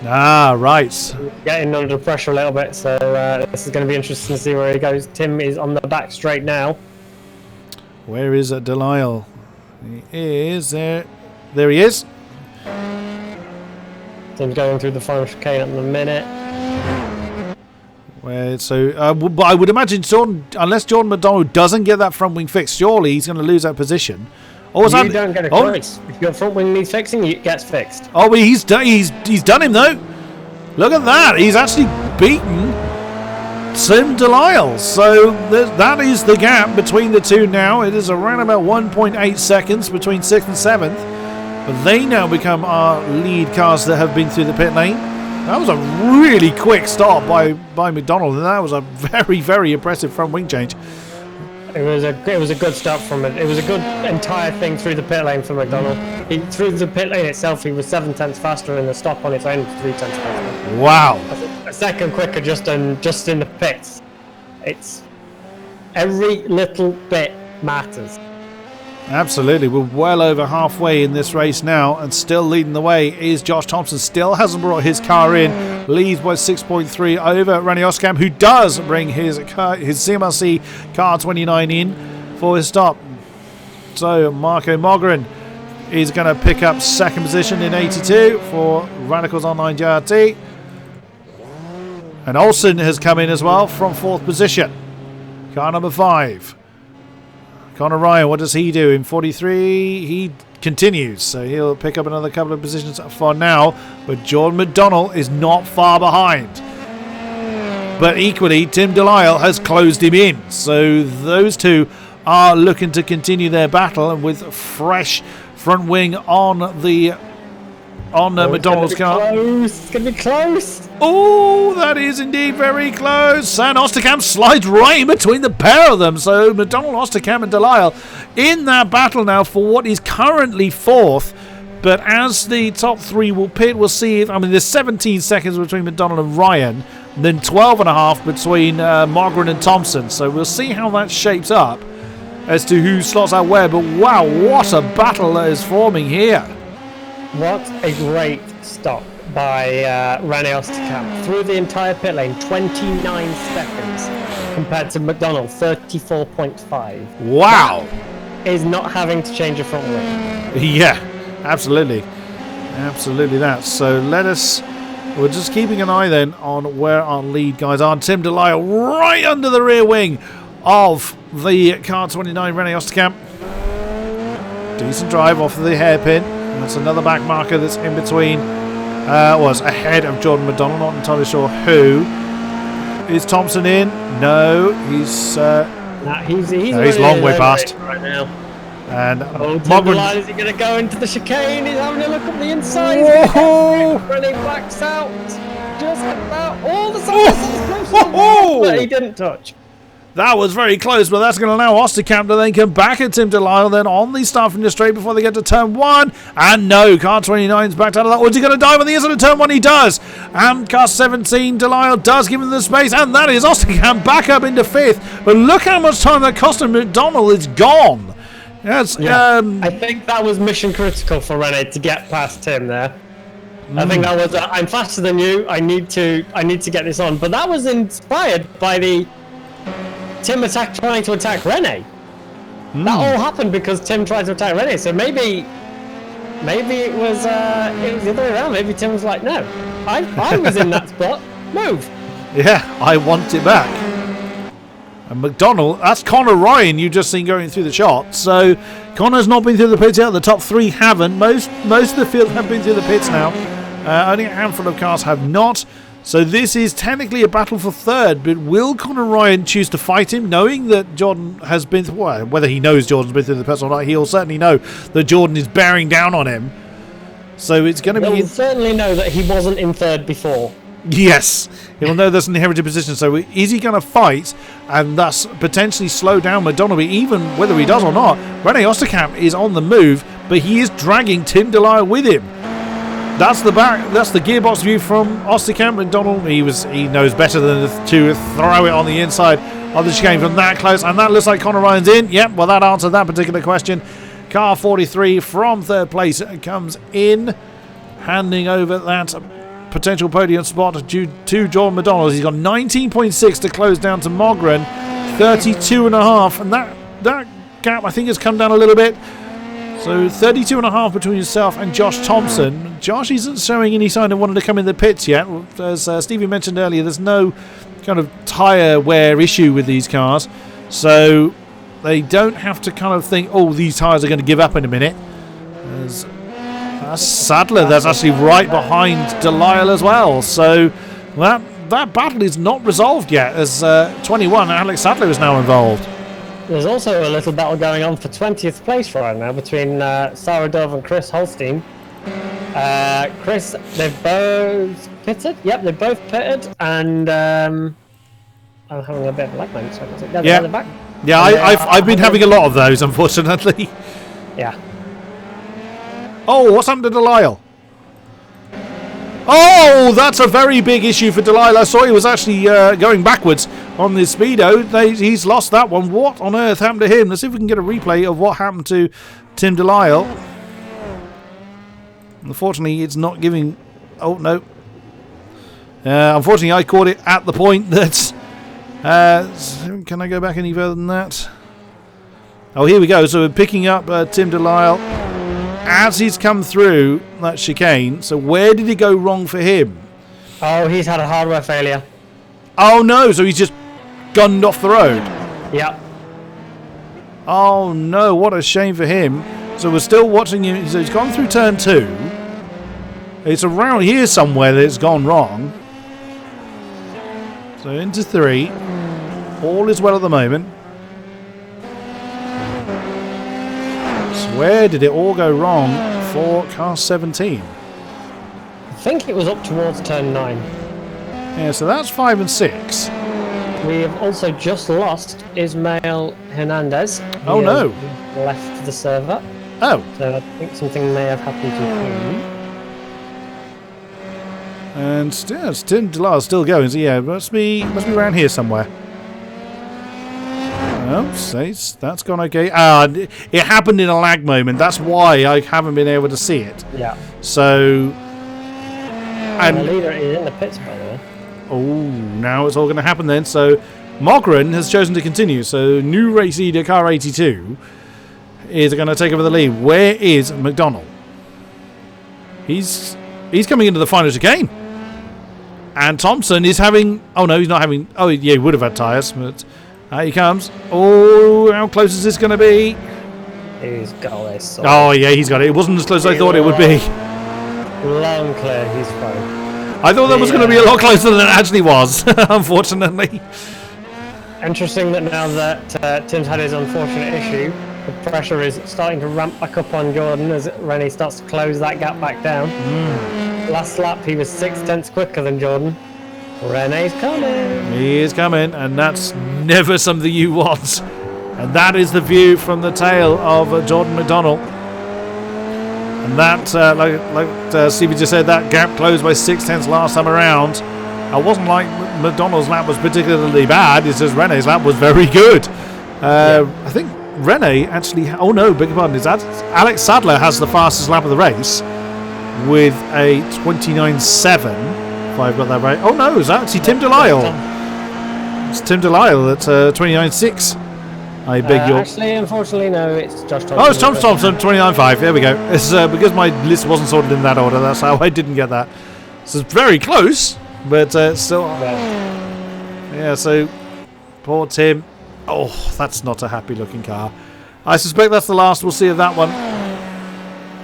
Speaker 1: Right.
Speaker 2: Getting under pressure a little bit, so this is going to be interesting to see where he goes. Tim is on the back straight now.
Speaker 1: Where is Delisle? He is there. There he is.
Speaker 2: Tim's going through the final chicane at the minute.
Speaker 1: But I would imagine unless Jordan McDonald doesn't get that front wing fixed, surely he's going to lose that position.
Speaker 2: Or you don't get a choice. If your front wing needs fixing, it gets fixed.
Speaker 1: Oh, but he's done him though. Look at that. He's actually beaten Tim Delisle. So that is the gap between the two now. It is around about 1.8 seconds between 6th and 7th. But they now become our lead cars that have been through the pit lane. That was a really quick start by McDonald, and that was a very, very impressive front wing change.
Speaker 2: It was a good start from it. It was a good entire thing through the pit lane for McDonald. Through the pit lane itself, he was 7 tenths faster, and the stop on its own was 3 tenths faster.
Speaker 1: Wow!
Speaker 2: A second quicker just in the pits. It's every little bit matters.
Speaker 1: Absolutely. We're well over halfway in this race now, and still leading the way is Josh Thompson. Still hasn't brought his car in. Leads by 6.3 over Rennie Osterkamp, who does bring his CMRC car 29 in for his stop. So Marco Mogren is going to pick up 2nd position in 82 for Radicals Online JRT. And Olsen has come in as well from 4th position. Car number 5. Conor Ryan, what does he do in 43? He continues, so he'll pick up another couple of positions for now. But Jordan McDonald is not far behind. But equally, Tim Delisle has closed him in. So those two are looking to continue their battle, and with fresh front wing on McDonald's car.
Speaker 2: It's going to be close.
Speaker 1: Oh, that is indeed very close. And Osterkamp slides right in between the pair of them. So McDonald, Osterkamp and Delisle in that battle now for what is currently 4th. But as the top 3 will pit, we'll see. There's 17 seconds between McDonald and Ryan. And then 12.5 between Mogren and Thompson. So we'll see how that shapes up. as to who slots out where. But wow, what a battle that is forming here.
Speaker 2: What a great stop by René Osterkamp through the entire pit lane, 29 seconds compared to McDonald, 34.5.
Speaker 1: Wow.
Speaker 2: That is not having to change a front wing.
Speaker 1: Yeah, absolutely. Absolutely that. So we're just keeping an eye then on where our lead guys are. Tim Delisle right under the rear wing of the car 29 René Osterkamp. Decent drive off of the hairpin. That's another back marker that's in between. Was ahead of Jordan McDonald. Not entirely sure who. Is Thompson in? No, he's long way past
Speaker 2: right now.
Speaker 1: And
Speaker 2: Mogren, is he going to go into the chicane? He's having a look at the inside. René backs out. Just about all the sides. But he didn't touch.
Speaker 1: That was very close, but that's going to allow Osterkamp to then come back at Tim Delisle, then on the start from the straight before they get to turn 1. And no, car 29's backed out of that. Was he going to dive on the inside of turn 1? He does. And car 17, Delisle does give him the space, and that is Osterkamp back up into 5th. But look how much time that cost him. McDonald is gone. Yes,
Speaker 2: yeah. I think that was mission critical for René to get past Tim there. I think that was I'm faster than you. I need to get this on. But that was inspired by the Tim trying to attack René. That all happened because Tim tried to attack René. So maybe it was the other way around. Maybe Tim was like, no, I was in that spot. Move.
Speaker 1: Yeah, I want it back. And McDonald, that's Conor Ryan you just seen going through the shot. So Conor's not been through the pits yet. The top 3 haven't. Most of the field have been through the pits now. Only a handful of cars have not. So this is technically a battle for 3rd, but will Conor Ryan choose to fight him, knowing that Jordan has been through, well, whether he knows Jordan's been through the pits or not, he'll certainly know that Jordan is bearing down on him. So it's going to be...
Speaker 2: He'll certainly know that he wasn't in 3rd before.
Speaker 1: Yes, he'll know there's an inherited position. So is he going to fight and thus potentially slow down McDonald? Even whether he does or not, René Osterkamp is on the move, but he is dragging Tim Delisle with him. That's the gearbox view from Osterkamp. McDonald, he knows better than to throw it on the inside of the chicane from that close, and that looks like Conor Ryan's in. Yep, well that answered that particular question. Car 43 from 3rd place comes in, handing over that potential podium spot to Jordan McDonald. He's got 19.6 to close down to Mogren, 32.5, and that gap I think has come down a little bit. So 32.5 between yourself and Josh Thompson. Josh isn't showing any sign of wanting to come in the pits yet. As Stevie mentioned earlier, there's no kind of tyre wear issue with these cars. So they don't have to kind of think, oh, these tyres are going to give up in a minute. That's Sadler. That's actually right behind Delisle as well. So that battle is not resolved yet, as 21, Alex Sadler is now involved.
Speaker 2: There's also a little battle going on for 20th place right now between Sarah Dove and Chris Holstein. Chris, they've both pitted. Yep, they've both pitted, and I'm having a bit of a lag moment, so I can take that back.
Speaker 1: Yeah, I've been having a lot of those, unfortunately.
Speaker 2: Yeah.
Speaker 1: Oh, what's happened to Delisle? Oh, that's a very big issue for Delisle. I saw he was actually going backwards on the speedo. He's lost that one. What on earth happened to him? Let's see if we can get a replay of what happened to Tim Delisle. Unfortunately, it's not giving... Oh, no. Unfortunately, I caught it at the point that... can I go back any further than that? Oh, here we go. So we're picking up Tim Delisle as he's come through that chicane. So where did it go wrong for him?
Speaker 2: Oh, he's had a hardware failure.
Speaker 1: Oh no, so he's just gunned off the road.
Speaker 2: Yep.
Speaker 1: Oh no, what a shame for him. So we're still watching him. So he's gone through turn 2. It's around here somewhere that it's gone wrong. So into 3. All is well at the moment. So where did it all go wrong for car 17?
Speaker 2: I think it was up towards turn 9.
Speaker 1: Yeah, so that's 5 and 6.
Speaker 2: We have also just lost Ismael Hernandez.
Speaker 1: Oh no!
Speaker 2: Left the server.
Speaker 1: Oh.
Speaker 2: So I think something may have happened to him.
Speaker 1: And Tim Delisle's still going. So yeah, must be around here somewhere. No, that's gone okay. It happened in a lag moment. That's why I haven't been able to see it.
Speaker 2: Yeah.
Speaker 1: So...
Speaker 2: And the leader is in the pits, by the way.
Speaker 1: Oh, now it's all going to happen then. So Mogren has chosen to continue. So new race leader, car 82, is going to take over the lead. Where is McDonald? He's coming into the final chicane. And Thompson is having... Oh, no, he's not having... Oh, yeah, he would have had tyres. But out he comes. Oh, how close is this going to be?
Speaker 2: He's got this.
Speaker 1: Oh, yeah, he's got it. It wasn't as close as I thought it would be.
Speaker 2: Long clear, he's fine.
Speaker 1: I thought that was going to be a lot closer than it actually was, unfortunately.
Speaker 2: Interesting that now that Tim's had his unfortunate issue, the pressure is starting to ramp back up on Jordan as Rennie starts to close that gap back down. Last lap he was 6/10 quicker than Jordan. Renee's coming. He
Speaker 1: is coming, and that's never something you want. And that is the view from the tail of Jordan McDonald. And that, like Stevie just said, that gap closed by 6/10 last time around. It wasn't like McDonald's lap was particularly bad. It's just Renee's lap was very good. I think Renee actually... Oh no, beg your pardon. Is that Alex Sadler has the fastest lap of the race with a 29.7. If I've got that right. Oh no, it's actually Tim Delisle. It's Tim Delisle at 29.6. I beg your...
Speaker 2: Actually, unfortunately, no, it's Josh Thompson.
Speaker 1: Oh, it's Tom Thompson, 29.5. There we go. It's because my list wasn't sorted in that order. That's how I didn't get that. So it's very close, but still... Yeah, so poor Tim. Oh, that's not a happy-looking car. I suspect that's the last we'll see of that one.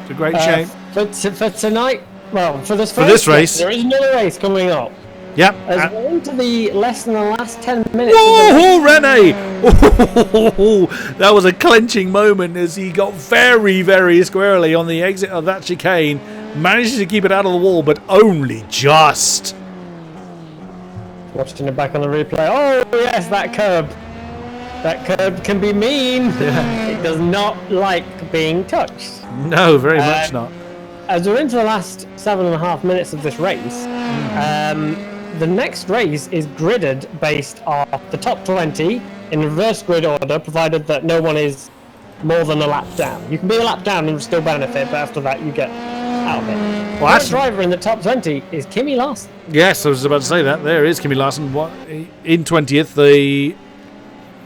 Speaker 1: It's a great shame.
Speaker 2: For tonight, well, for this
Speaker 1: race,
Speaker 2: there is another race coming up.
Speaker 1: Yep.
Speaker 2: As we're into the less than the last 10 minutes.
Speaker 1: Oh, Renee! Oh, that was a clenching moment as he got very, very squarely on the exit of that chicane. Managed to keep it out of the wall, but only just.
Speaker 2: Watching it back on the replay. Oh, yes, that curb. That curb can be mean.
Speaker 1: Yeah.
Speaker 2: It does not like being touched.
Speaker 1: No, very much not.
Speaker 2: As we're into the last 7.5 minutes of this race, the next race is gridded based off the top 20 in reverse grid order, provided that no one is more than a lap down. You can be a lap down and still benefit, but after that you get out of it. Well, the driver in the top 20 is Kimi Larson.
Speaker 1: Yes, I was about to say that. There is Kimi Larson. In 20th, the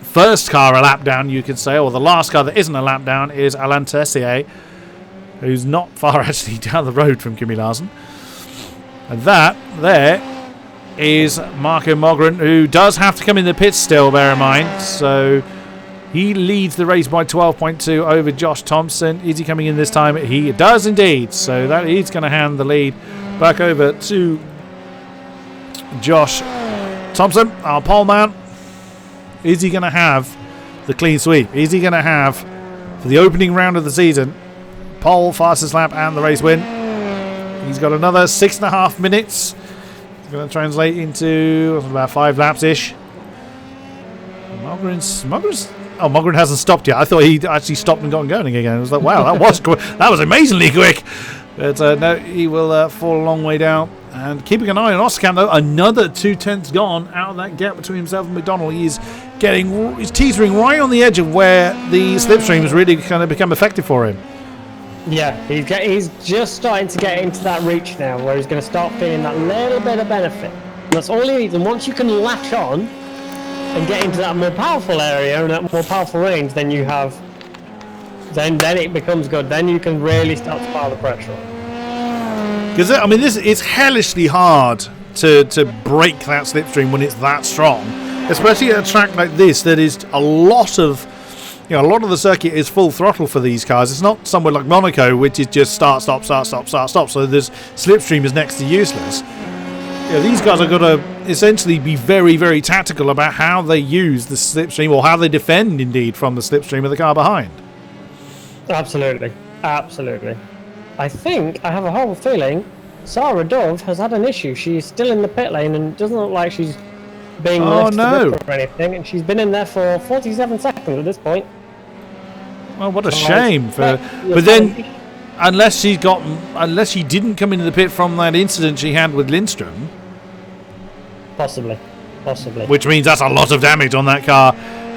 Speaker 1: first car a lap down, you could say, or the last car that isn't a lap down is Alain Tessier, who's not far actually down the road from Kimi Larson. And that there is Marco Mogren, who does have to come in the pits still, bear in mind. So he leads the race by 12.2 over Josh Thompson. Is he coming in this time? He does indeed. So that is going to hand the lead back over to Josh Thompson, our pole man. Is he going to have the clean sweep? Is he going to have, for the opening round of the season, pole, fastest lap and the race win? He's got another 6.5 minutes. It's going to translate into about 5 laps-ish. Mogren hasn't stopped yet. I thought he'd actually stopped and gotten going again. I was like, wow, that was amazingly quick. But no, he will fall a long way down. And keeping an eye on Osterkamp, though, another 2/10 gone out of that gap between himself and McDonald. He's teetering right on the edge of where the slipstream is really going to become effective for him.
Speaker 2: Yeah, he's just starting to get into that reach now, where he's going to start feeling that little bit of benefit. And that's all he needs. And once you can latch on and get into that more powerful area and that more powerful range, then you have, then it becomes good. Then you can really start to pile the pressure on.
Speaker 1: Because I mean, it's hellishly hard to break that slipstream when it's that strong, especially at a track like this that is a lot of the circuit is full throttle for these cars. It's not somewhere like Monaco, which is just start, stop, start, stop, start, stop. So this slipstream is next to useless. These guys are going to essentially be very, very tactical about how they use the slipstream, or how they defend, indeed, from the slipstream of the car behind.
Speaker 2: Absolutely. Absolutely. I have a horrible feeling Sarah Dove has had an issue. She's still in the pit lane and doesn't look like she's being left to rip or anything. And she's been in there for 47 seconds at this point.
Speaker 1: Well, what a shame. But then, unless she didn't come into the pit from that incident she had with Lindstrom.
Speaker 2: Possibly.
Speaker 1: Which means that's a lot of damage on that car.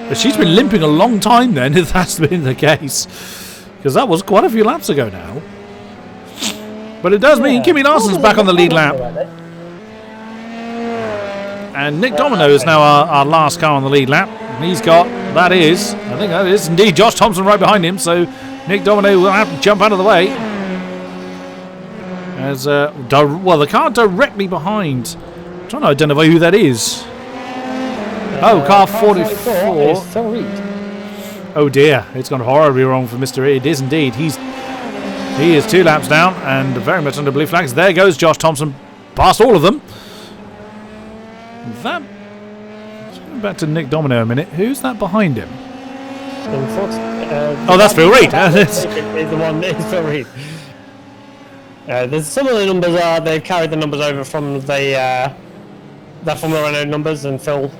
Speaker 1: But she's been limping a long time then, if that's been the case. Because that was quite a few laps ago now. But it does mean Kimi Larson's back on the lead lap. And Nick Domino is now our last car on the lead lap. And he's got, I think that is indeed Josh Thompson right behind him. So Nick Domino will have to jump out of the way. As the car directly behind. I'm trying to identify who that is. Car 44. Oh dear, it's gone horribly wrong for Mr. It is indeed. He is 2 laps down and very much under blue flags. There goes Josh Thompson, past all of them. Let's go back to Nick Domino a minute. Who's that behind him? That's Phil Reed.
Speaker 2: The one is Phil Reed. There's some of the numbers they've carried the numbers over from the Formula Renault numbers, and Phil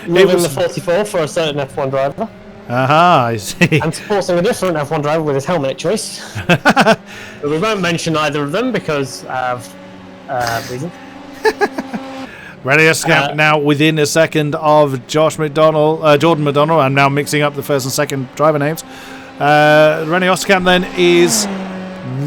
Speaker 2: moving the 44 for a certain F1 driver.
Speaker 1: I see.
Speaker 2: And supporting a different F1 driver with his helmet choice. But we won't mention either of them because of reason.
Speaker 1: René Osterkamp now within a second of Jordan McDonald. I'm now mixing up the first and second driver names. René Osterkamp then is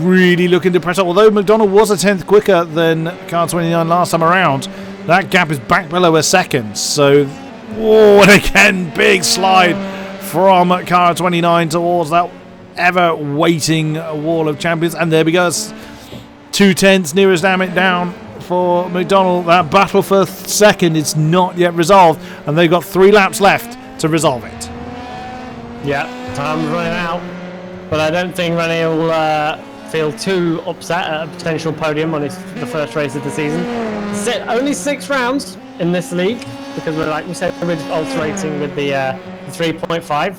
Speaker 1: really looking to press up. Although McDonald was a 10th quicker than car 29 last time around, that gap is back below a second. So, and again, big slide from car 29 towards that ever-waiting wall of champions. And there we go. 2/10 nearest down for McDonald. That battle for second is not yet resolved, and they've got 3 laps left to resolve it.
Speaker 2: Yeah, time's running out, but I don't think René will feel too upset at a potential podium on the first race of the season. Only 6 rounds in this league because we're, like we said, we're alterating with the 3.5,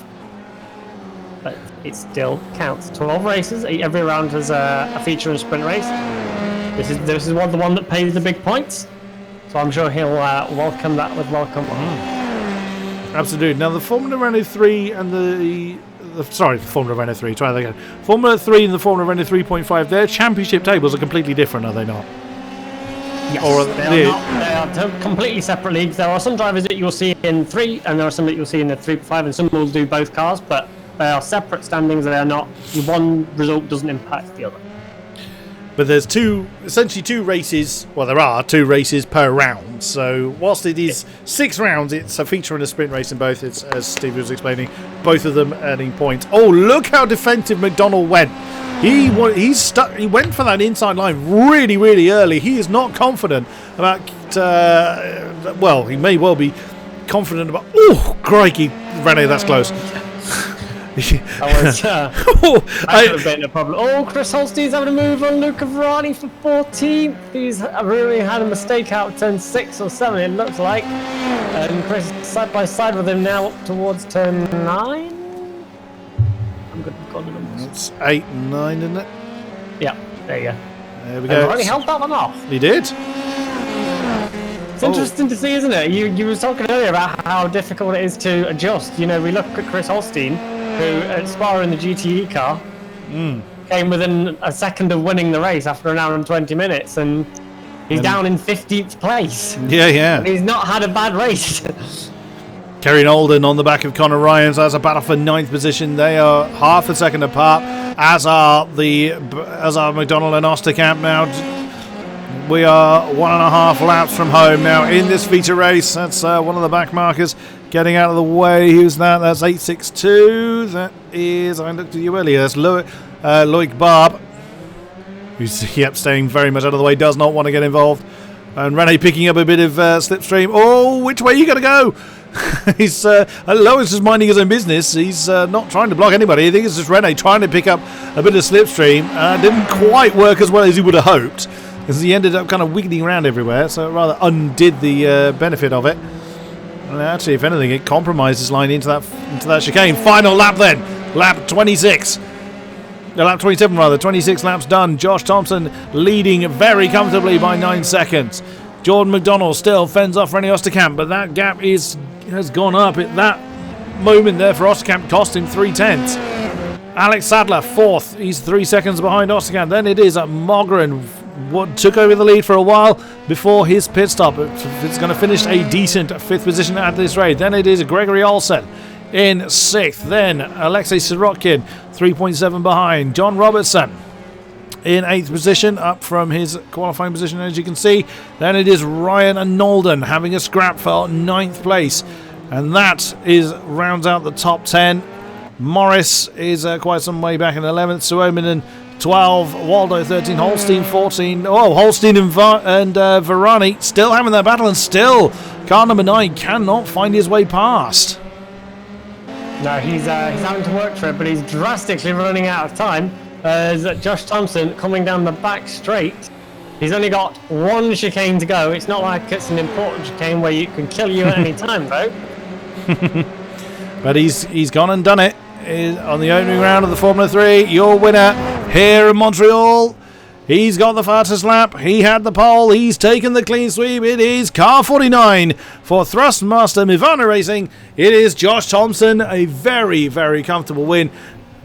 Speaker 2: but it still counts. 12 races, every round has a feature and sprint race. This is the one that pays the big points, so I'm sure he'll welcome that with welcome.
Speaker 1: Absolutely. Now the Formula Renault 3 and Formula Renault 3. Try that again. Formula 3 and the Formula Renault 3.5. Their championship tables are completely different, are they not?
Speaker 2: Yes, they are completely separate leagues. There are some drivers that you'll see in 3, and there are some that you'll see in the 3.5, and some will do both cars, but they are separate standings. They are not. One result doesn't impact the other.
Speaker 1: But there's essentially two races. Well, there are 2 races per round. So whilst it is 6 rounds, it's a feature and a sprint race in both. It's, as Stevie was explaining, both of them earning points. Oh, look how defensive McDonald went. He's stuck. He went for that inside line really, really early. He is not confident about. He may well be confident about. Oh, crikey, René, that's close.
Speaker 2: That could have been a problem. Oh, Chris Holstein's having a move on Luca Varani for 14th. He's really had a mistake out turn 6 or 7, it looks like. And Chris side by side with him now up towards turn 9. I'm good with the numbers.
Speaker 1: It's 8 and 9, isn't it?
Speaker 2: Yeah, there you go.
Speaker 1: There we go.
Speaker 2: Varani held that one off.
Speaker 1: He did.
Speaker 2: It's interesting to see, isn't it? You were talking earlier about how difficult it is to adjust. You know, we look at Chris Holstein, who at Spa in the GTE car came within a second of winning the race after an hour and 20 minutes, and he's down in 15th place.
Speaker 1: Yeah.
Speaker 2: And he's not had a bad race.
Speaker 1: Kerry Olden on the back of Conor Ryan, so that's a battle for 9th position. They are half a second apart, as are McDonald and Osterkamp now. We are 1.5 laps from home now in this feature race. That's one of the back markers getting out of the way. Who's that? That's 862. That is, I looked at you earlier, that's Loic Barb, who's staying very much out of the way, does not want to get involved. And René picking up a bit of slipstream. Oh, which way are you going to go? He's Lois is minding his own business. He's not trying to block anybody. I think it's just René trying to pick up a bit of slipstream. Didn't quite work as well as he would have hoped, because he ended up kind of wiggling around everywhere, so it rather undid the benefit of it. And actually, if anything, it compromised his line into that chicane. Final lap then, lap 26. Lap 27 rather, 26 laps done. Josh Thompson leading very comfortably by 9 seconds. Jordan McDonald still fends off René Osterkamp, but that gap has gone up. At that moment there for Osterkamp cost him 3/10. Alex Sadler, 4th. He's 3 seconds behind Osterkamp. Then it is at Mogren took over the lead for a while before his pit stop. It's going to finish a decent 5th position at this rate. Then it is Gregory Olsen in 6th. Then Alexei Sirotkin, 3.7 behind. John Robertson in 8th position, up from his qualifying position, as you can see. Then it is Ryan and Nolden having a scrap for 9th place. And that rounds out the top 10. Morris is quite some way back in 11th. Suominen 12, Waldo 13, Holstein 14. Oh, Holstein and Varani still having their battle, and still car number 9 cannot find his way past.
Speaker 2: No, he's having to work for it, but he's drastically running out of time. As Josh Thompson coming down the back straight. He's only got 1 chicane to go. It's not like it's an important chicane where you can kill you at any time, though.
Speaker 1: But he's gone and done it on the opening round of the Formula 3. Your winner here in Montreal. He's got the fastest lap. He had the pole. He's taken the clean sweep. It is car 49 for Thrustmaster Mivana Racing. It is Josh Thompson. A very, very comfortable win.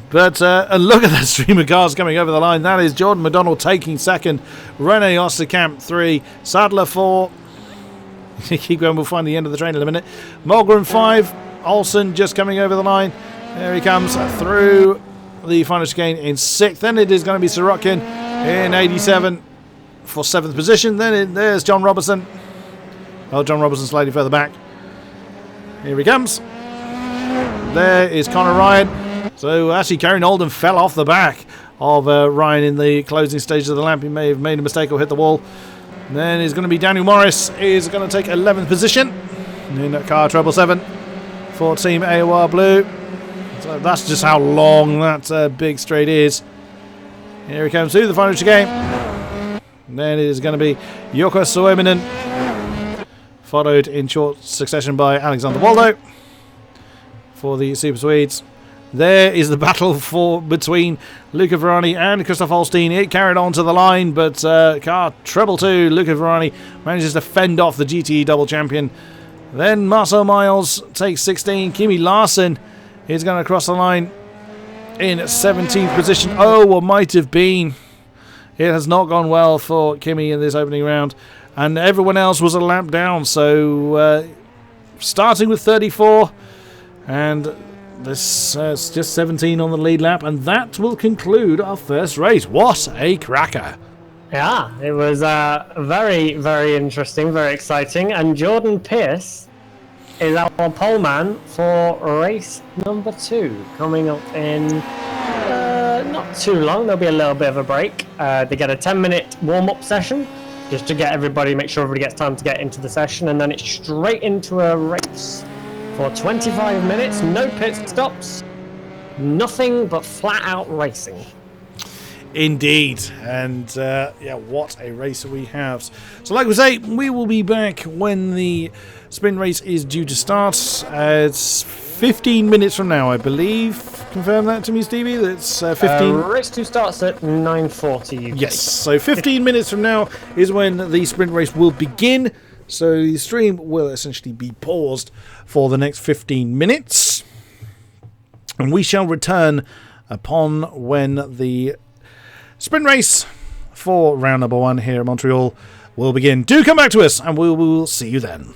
Speaker 1: But and look at that stream of cars coming over the line. That is Jordan McDonald taking 2nd. Rene Osterkamp 3. Sadler 4. Keep going. We'll find the end of the train in a minute. Mulgren 5. Olsen just coming over the line. There he comes through the final chicane in 6th. Then it is going to be Sirotkin in 87 for 7th position. Then there's John Robertson. Oh, John Robertson slightly further back. Here he comes. There is Conor Ryan. So actually, Karen Oldham fell off the back of Ryan in the closing stages of the lap. He may have made a mistake or hit the wall. And then it's going to be Daniel Morris. Is going to take 11th position in that car 777 for Team AOR Blue. So that's just how long that big straight is. Here he comes through the final chicane. And then it is going to be Jukka Suominen, followed in short succession by Alexander Waldo for the Super Swedes. There is the battle between Luca Varani and Christoph Holstein. It carried on to the line, but car 222, Luca Varani manages to fend off the GTE double champion. Then Marcel Miles takes 16. Kimi Larsen is going to cross the line in 17th position. Oh, what might have been. It has not gone well for Kimi in this opening round. And everyone else was a lap down. So starting with 34. And this is just 17 on the lead lap. And that will conclude our first race. What a cracker.
Speaker 2: Yeah, it was very, very interesting, very exciting. And Jordan Pierce is our pole man for race number 2, coming up in not too long. There'll be a little bit of a break. They get a 10-minute warm-up session just to make sure everybody gets time to get into the session, and then it's straight into a race for 25 minutes. No pit stops, nothing but flat-out racing.
Speaker 1: Indeed, and yeah, what a race we have. So like we say, we will be back when the sprint race is due to start. It's 15 minutes from now, I believe. Confirm that to me, Stevie. That's 15.
Speaker 2: Race 2 starts at 9:40 UK.
Speaker 1: Yes, so 15 minutes from now is when the sprint race will begin. So the stream will essentially be paused for the next 15 minutes. And we shall return upon when the sprint race for round number 1 here at Montreal will begin. Do come back to us and we will see you then.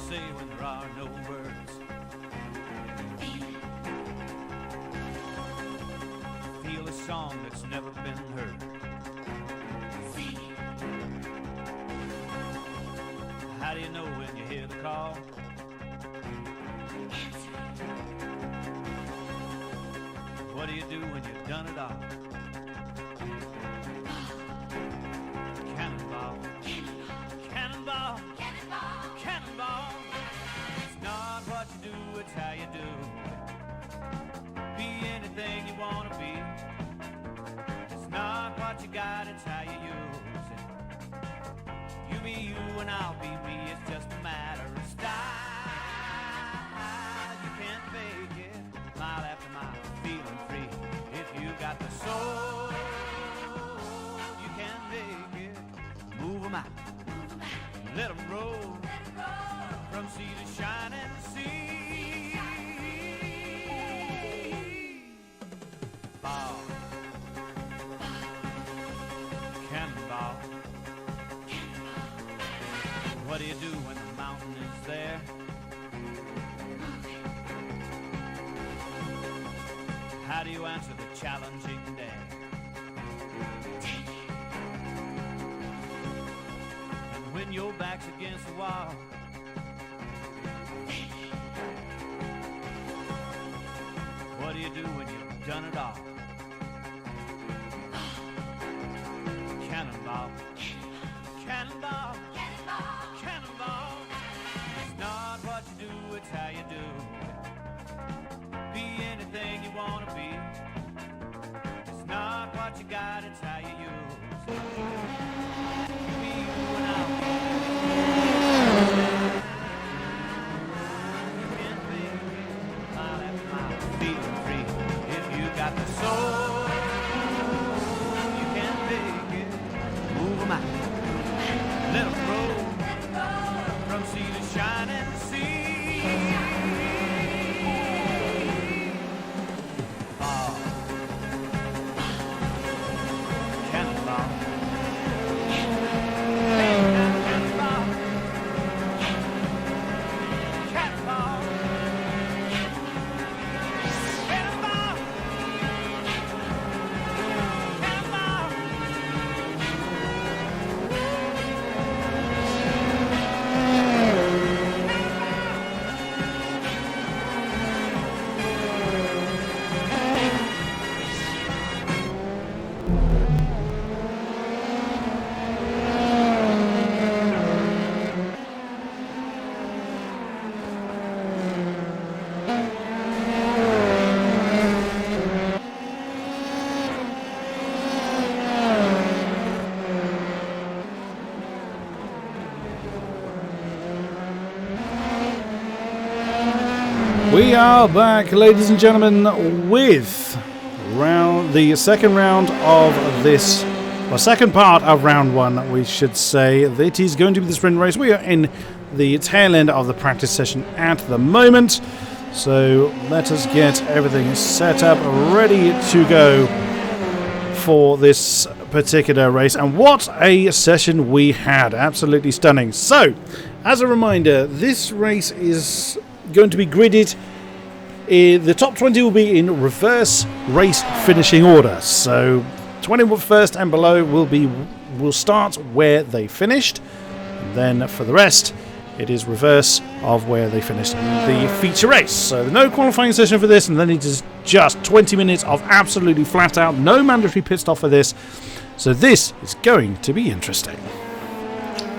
Speaker 3: say when there are no words. Feel a song that's never been heard. How do you know when you hear the call? What do you do when you've done it all? Cannonball, cannonball, cannonball, cannonball. It's not what you do, it's how you do. Be anything you want to be. It's not what you got, it's how you use it. You be you and I'll be me, it's just a matter of style. You can't fake it, mile after mile, feeling free. If you got the soul, you can make it. Move 'em out, let 'em roll, from sea to shining sea. Ball, cannonball. What do you do when the mountain is there? How do you answer the challenging day? And when your back's against the wall, what do you do when you've done it all? Cannonball, cannonball, cannonball. It's not what you do, it's how you do. Be anything you want to be. It's not what you got, it's how you use. You be you and I'll be. You can't make it, mile after mile, feeling free. If you got the soul, you can make it. Move 'em out, let 'em roll, from sea to shining sea.
Speaker 1: We are back, ladies and gentlemen, with the second round of this, or second part of round one, we should say. It is going to be the sprint race. We are in the tail end of the practice session at the moment. So let us get everything set up, ready to go for this particular race. And what a session we had. Absolutely stunning. So, as a reminder, this race is going to be gridded. The top 20 will be in reverse race finishing order. So 21st and below will start where they finished. And then for the rest, it is reverse of where they finished the feature race. So no qualifying session for this, and then it is just 20 minutes of absolutely flat out, no mandatory pit stop for this. So this is going to be interesting.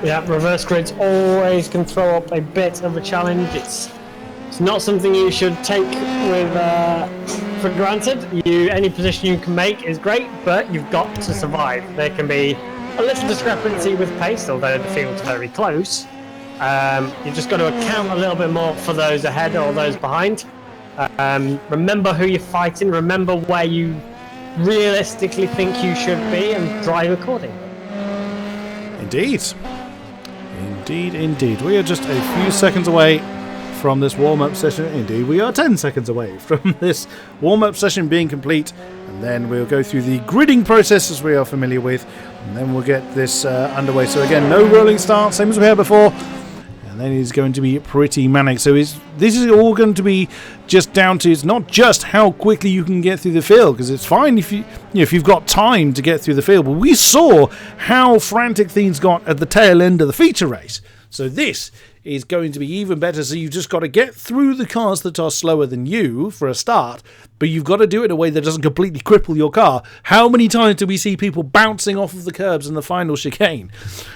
Speaker 2: Yeah, reverse grids always can throw up a bit of a challenge. It's not something you should take with for granted. Any position you can make is great, but you've got to survive. There can be a little discrepancy with pace, although the field's very close. You've just got to account a little bit more for those ahead or those behind. Remember who you're fighting, remember where you realistically think you should be, and drive accordingly.
Speaker 1: Indeed. Indeed. We are just a few seconds away from this warm-up session. Indeed, we are 10 seconds away from this warm-up session being complete, and then we'll go through the gridding process as we are familiar with, and then we'll get this underway. So again, no rolling start, same as we had before, and then it's going to be pretty manic. So this is all going to be just down to, it's not just how quickly you can get through the field, because it's fine if you've got time to get through the field, but we saw how frantic things got at the tail end of the feature race. So this is going to be even better. So you've just got to get through the cars that are slower than you for a start, but you've got to do it in a way that doesn't completely cripple your car. How many times do we see people bouncing off of the curbs in the final chicane?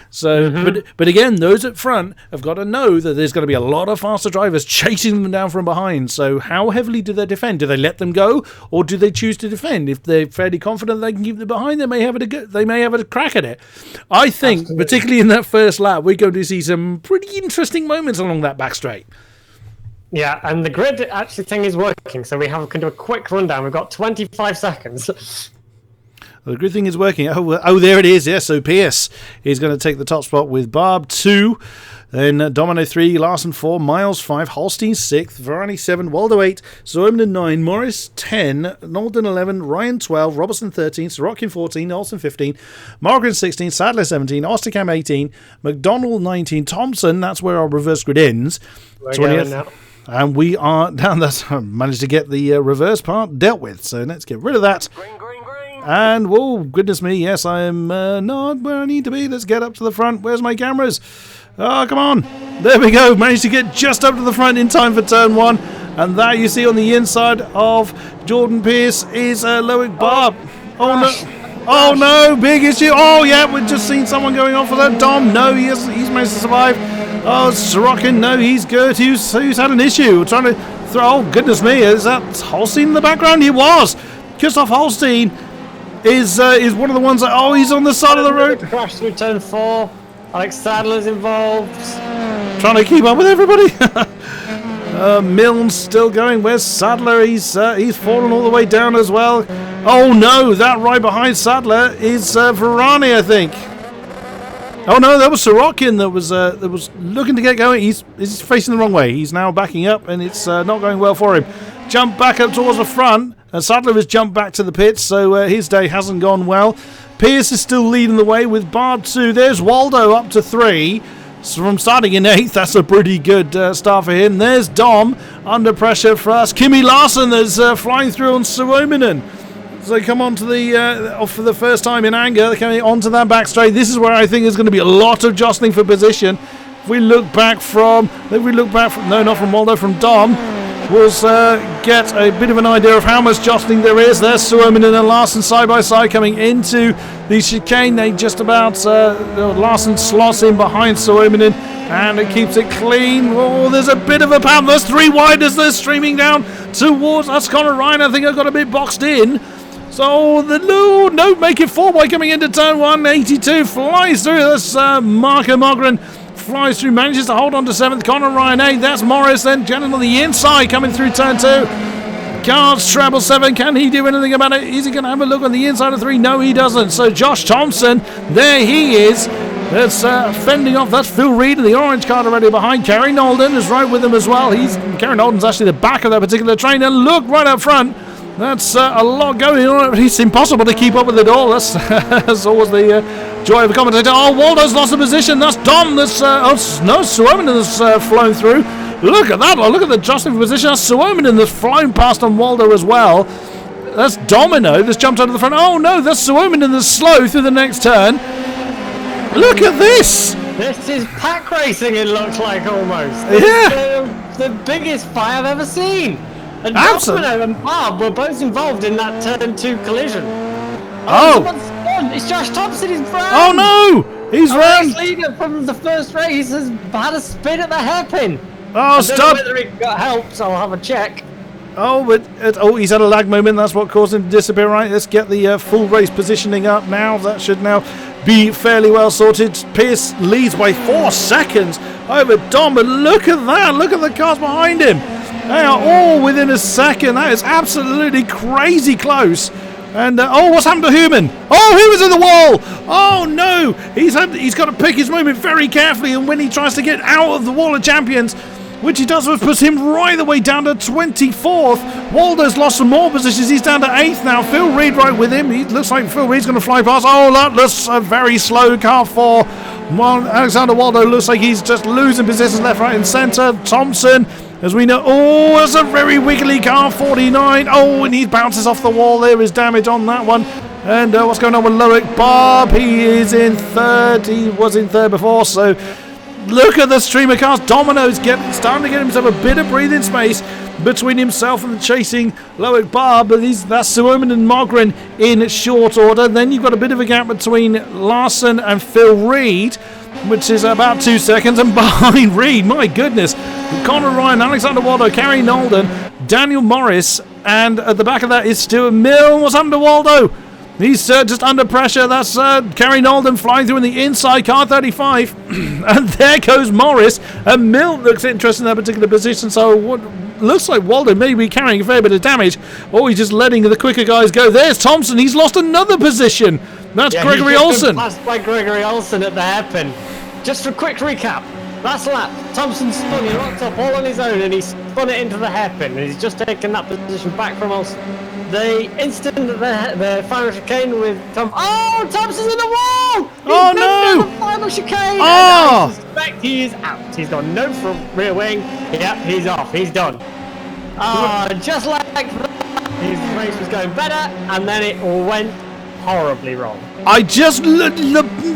Speaker 1: So, but again, those at front have got to know that there's going to be a lot of faster drivers chasing them down from behind. So how heavily do they defend? Do they let them go, or do they choose to defend? If they're fairly confident they can keep them behind, they may have a crack at it. I think, absolutely, particularly in that first lap, we're going to see some pretty interesting moments along that back straight.
Speaker 2: Yeah, and the grid actually thing is working, so we can do a quick rundown. We've got 25 seconds.
Speaker 1: The grid thing is working. Oh, there it is. Yes, so Pierce is going to take the top spot with Barb 2, then Domino 3, Larson 4, Miles 5, Holstein 6, Varani 7, Waldo 8, Zoeman 9, Morris 10, Nolden 11, Ryan 12, Robertson 13, Sorokin 14, Olsen 15, Margaret 16, Sadler 17, Ostercam 18, McDonald 19, Thompson, that's where our reverse grid ends, 20th. Now. And we are down. That's managed to get the reverse part dealt with. So let's get rid of that. Green. And whoa, goodness me! Yes, I am not where I need to be. Let's get up to the front. Where's my cameras? Oh, come on! There we go. Managed to get just up to the front in time for turn 1. And that you see on the inside of Jordan Pierce is Loic Barb. Oh no! Oh no! Big issue. Oh yeah, we've just seen someone going off for that. Dom, no, he's managed to survive. Oh, Sorokin, no, he's good. Who's had an issue? We're trying to throw. Oh, goodness me, is that Holstein in the background? He was. Christoph Holstein is one of the ones that, oh, he's on the side of the road.
Speaker 2: Crash through turn 4. Alex Sadler's involved.
Speaker 1: Trying to keep up with everybody. Milne's still going. Where's Sadler? He's fallen all the way down as well. Oh no, that right behind Sadler is Varani, I think. Oh no, that was Sorokin that was looking to get going. He's facing the wrong way. He's now backing up, and it's not going well for him. Jump back up towards the front, and Sadler has jumped back to the pits, so his day hasn't gone well. Pierce is still leading the way with Barb 2. There's Waldo up to 3. So from starting in 8th, that's a pretty good start for him. There's Dom under pressure for us. Kimi Larson is flying through on Suominen. So they come on to the for the first time in anger. They're coming onto that back straight. This is where I think there's going to be a lot of jostling for position. If we look back from not from Waldo, from Dom, we'll get a bit of an idea of how much jostling there is. There's Suominen and Larson side by side coming into the chicane. They just about Larson slots in behind Suominen, and it keeps it clean. Oh, there's a bit of a pound. There's 3 wide as they're streaming down towards us. Conor Ryan, I think, I got a bit boxed in. So make it 4 wide coming into turn 1. 82 flies through. That's Marco Mogren flies through, manages to hold on to 7th. Conor Ryan 8th. That's Morris then getting on the inside, coming through turn 2. Cars treble 7. Can he do anything about it? Is he going to have a look on the inside of 3? No, he doesn't. So Josh Thompson, there he is. That's fending off. That's Phil Reed in the orange car already behind. Kerry Nolden is right with him as well. Kerry Nolden's actually the back of that particular train. And look right up front. That's a lot going on. It's impossible to keep up with it all. That's always the joy of a commentator. Oh, Waldo's lost a position. That's Dom. That's Suominen has flown through. Look at that. Look at the adjusting position. That's Suominen that's flown past on Waldo as well. That's Domino that's jumped out of the front. Oh no, that's Suominen that's slow through the next turn. Look at this!
Speaker 2: This is pack racing, it looks like, almost.
Speaker 1: Yeah!
Speaker 2: The biggest fight I've ever seen. And
Speaker 1: Absolutely.
Speaker 2: Domino and Bob were both involved in that turn 2 collision.
Speaker 1: Oh!
Speaker 2: What's done? It's Josh Thompson, he's brown!
Speaker 1: Oh no! He's
Speaker 2: race
Speaker 1: run!
Speaker 2: leader from the first race has had a spin at the hairpin.
Speaker 1: Oh,
Speaker 2: I don't
Speaker 1: stop!
Speaker 2: know whether it got help, so I'll have a check.
Speaker 1: Oh, but he's had a lag moment. That's what caused him to disappear. Right, let's get the full race positioning up now. That should now be fairly well sorted. Pierce leads by 4 seconds over Dom, but look at that. Look at the cars behind him. They are all within a second. That is absolutely crazy close. And what's happened to Human? Oh, Human's in the wall. Oh no, he's got to pick his moment very carefully. And when he tries to get out of the wall of champions, which he does, which puts him right the way down to 24th. Waldo's lost some more positions. He's down to 8th now. Phil Reed right with him. He looks like Phil Reed's going to fly past. Oh, that's a very slow car 4. Alexander Waldo looks like he's just losing positions left, right, and centre. Thompson, as we know, that's a very wiggly car 49. Oh, and he bounces off the wall. There is damage on that one. And what's going on with Loic Bob? He is in 3rd. He was in 3rd before, so look at the stream of cars. Domino's starting to get himself a bit of breathing space between himself and the chasing Loic Barb. That's Suominen and Mogren in short order. Then you've got a bit of a gap between Larson and Phil Reed, which is about 2 seconds. And behind Reed, my goodness, Conor Ryan, Alexander Waldo, Kerry Nolden, Daniel Morris, and at the back of that is Stuart Mill. What's happened to Waldo? He's just under pressure. That's Kerry Nolden flying through in the inside, car 35. And there goes Morris. And Mill looks interesting in that particular position. So what looks like Waldo may be carrying a fair bit of damage. Or he's just letting the quicker guys go. There's Thompson. He's lost another position. That's Gregory Olsen.
Speaker 2: Passed by Gregory Olsen at the hairpin. Just for a quick recap. Last lap, Thompson spun, he locked up all on his own and he spun it into the hairpin. And he's just taken that position back from Olsen. The instant that the final chicane with Tom. Oh, Thompson's in the wall!
Speaker 1: Oh no!
Speaker 2: The final chicane!
Speaker 1: Oh!
Speaker 2: I suspect he is out. He's got no front rear wing. Yep, he's off. He's done. Just like that, his race was going better, and then it all went horribly wrong.
Speaker 1: I just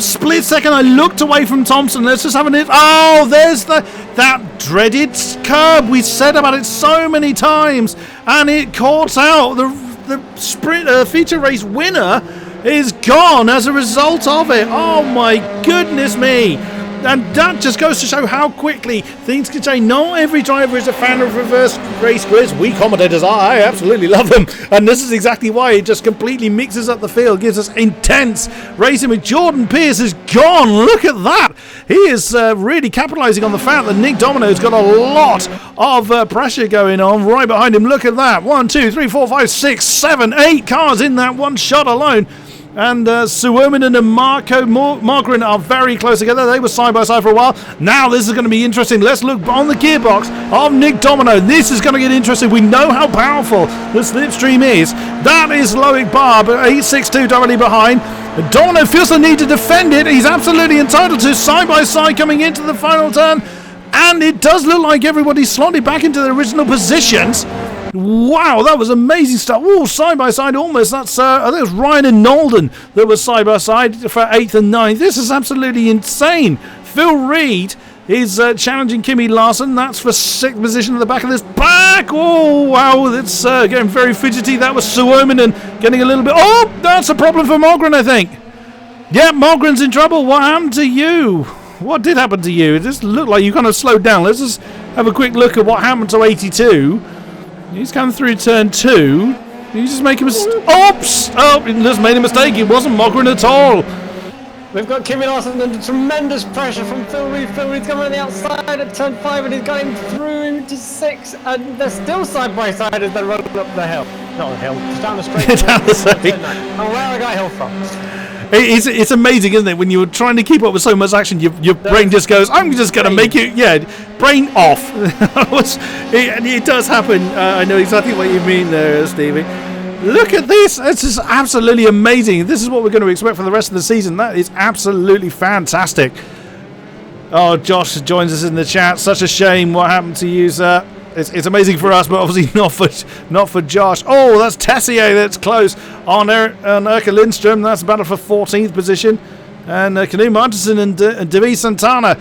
Speaker 1: split second. I looked away from Thompson. Let's just have a nip. Oh, there's that dreaded curb. We said about it so many times, and it caught out. The sprint feature race winner is gone as a result of it. Oh my goodness me! And that just goes to show how quickly things can change. Not every driver is a fan of reverse race grids. We commentators are. I absolutely love them. And this is exactly why it just completely mixes up the field, gives us intense racing. With Jordan Pierce is gone. Look at that. He is really capitalising on the fact that Nick Domino's got a lot of pressure going on right behind him. Look at that. 1, 2, 3, 4, 5, 6, 7, 8 cars in that one shot alone. And Suominen and Marco Mogren are very close together. They were side by side for a while. Now this is going to be interesting. Let's look on the gearbox of Nick Domino. This is going to get interesting. We know how powerful the slipstream is. That is Loic Barb, 862 directly behind. Domino feels the need to defend it. He's absolutely entitled to side by side coming into the final turn. And it does look like everybody's slotted back into their original positions. Wow, that was amazing stuff. Oh, side by side almost. That's I think it was Ryan and Nolden that was side by side for 8th and 9th. This is absolutely insane. Phil Reed is challenging Kimi Larson. That's for 6th position at the back of this pack. Oh, wow, that's getting very fidgety. That was Suominen getting a little bit. Oh, that's a problem for Mogren, I think. Yeah, Mogren's in trouble. What happened to you? What did happen to you? It just looked like you kind of slowed down. Let's just have a quick look at what happened to 82. He's come through turn 2. You just make a mistake. Oops! Oh, he just made a mistake. It wasn't Mogren at all.
Speaker 2: We've got Kimi Larson under tremendous pressure from Phil Reed. Phil Reed's coming on the outside at turn 5 and he's got him through into 6 and they're still side by side as they're running up the hill. Not the hill, just down the straight.
Speaker 1: Down the straight.
Speaker 2: Oh, where I got hill from.
Speaker 1: It's amazing, isn't it? When you're trying to keep up with so much action, your brain just goes, I'm just going to make it, brain off. It does happen. I know exactly what you mean there, Stevie. Look at this. This is absolutely amazing. This is what we're going to expect for the rest of the season. That is absolutely fantastic. Oh, Josh joins us in the chat. Such a shame what happened to you, sir. It's amazing for us, but obviously not for Josh. Oh, that's Tessier. That's close on Erka Lindstrom. That's a battle for 14th position. And Canoe Martinson and David Santana.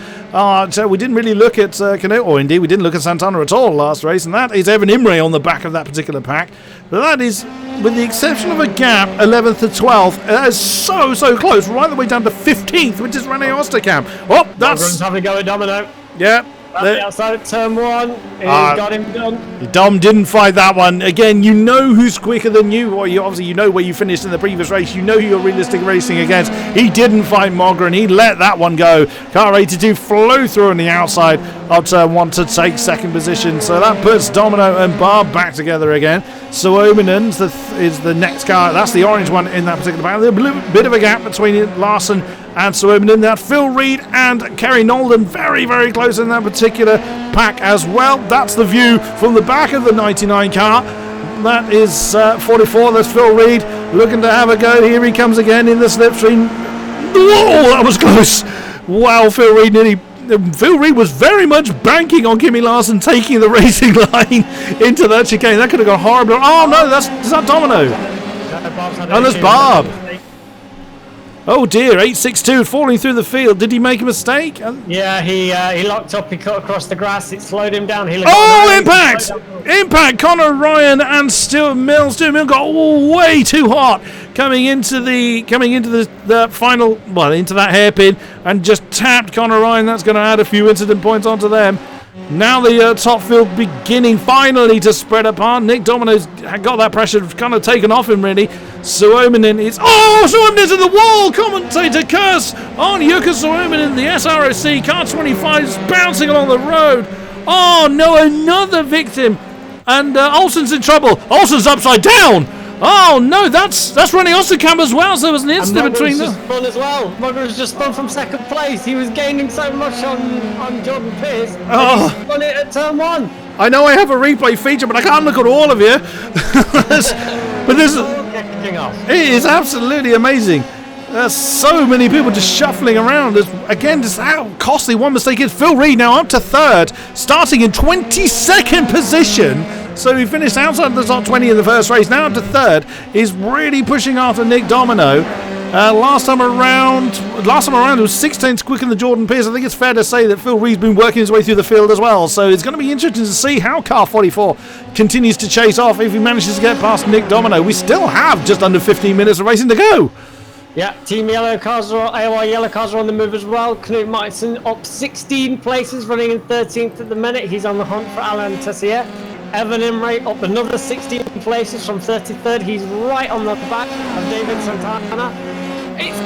Speaker 1: So we didn't really look at Canoe, or indeed we didn't look at Santana at all last race. And that is Evan Imre on the back of that particular pack. But that is, with the exception of a gap, 11th to 12th. That is so close, right the way down to 15th, which is Rene Osterkamp. Oh, that's
Speaker 2: having a go at Domino.
Speaker 1: Yeah.
Speaker 2: The outside at turn 1, he's got him done.
Speaker 1: Dom didn't fight that one. Again, you know who's quicker than you, or you know where you finished in the previous race. You know who you're realistic racing against. He didn't fight Mogren. He let that one go. Car 82 flew through on the outside of turn 1 to take 2nd position. So that puts Domino and Barb back together again. So Oeminen is the next car. That's the orange one in that particular battle. There's a bit of a gap between Larson and Suominen. That Phil Reed and Kerry Nolden very close in that particular pack as well. That's the view from the back of the 99 car. That is 44. That's Phil Reed looking to have a go. Here he comes again in the slipstream. Whoa, that was close. Wow, Phil Reed was very much banking on Kimi Larson taking the racing line into that chicane. That could have gone horrible. Oh no, is that Domino? And there's Barb. Oh dear, 862 falling through the field. Did he make a mistake?
Speaker 2: Yeah, he locked up, he cut across the grass, it slowed him down.
Speaker 1: Impact! Impact! Conor Ryan and Stuart Mill. Stuart Mill got way too hot coming into the final, well, into that hairpin and just tapped Conor Ryan. That's going to add a few incident points onto them. Now the top field beginning finally to spread apart. Nick Domino's got that pressure kind of taken off him really. Suominen is... Oh! Suominen's in the wall! Commentator curse on Jukka Suominen. The SROC car 25 is bouncing along the road. Oh no, another victim. And Olsen's in trouble. Olsen's upside down. Oh no, that's Rene Osterkamp as well. So there was an incident between them.
Speaker 2: Just spun as well. Mugger was just spun from 2nd place. He was gaining so much on Jordan Pierce.
Speaker 1: Oh.
Speaker 2: He spun it at turn 1.
Speaker 1: I know I have a replay feature, but I can't look at all of you. But this it is absolutely amazing. There's so many people just shuffling around. Again, just how costly one mistake is. Phil Reed now up to 3rd, starting in 22nd position. So he finished outside the top 20 in the first race. Now up to 3rd. Is really pushing after Nick Domino. Last time around it was 6/10 quicker than Jordan Pierce. I think it's fair to say that Phil Reed's been working his way through the field as well. So it's going to be interesting to see how car 44 continues to chase off if he manages to get past Nick Domino. We still have just under 15 minutes of racing to go.
Speaker 2: Yeah, Team Yellow cars AOR Yellow cars are on the move as well. Knut Martinson up 16 places, running in 13th at the minute. He's on the hunt for Alain Tessier. Evan Imre up another 16 places from 33rd. He's right on the back of David Santana.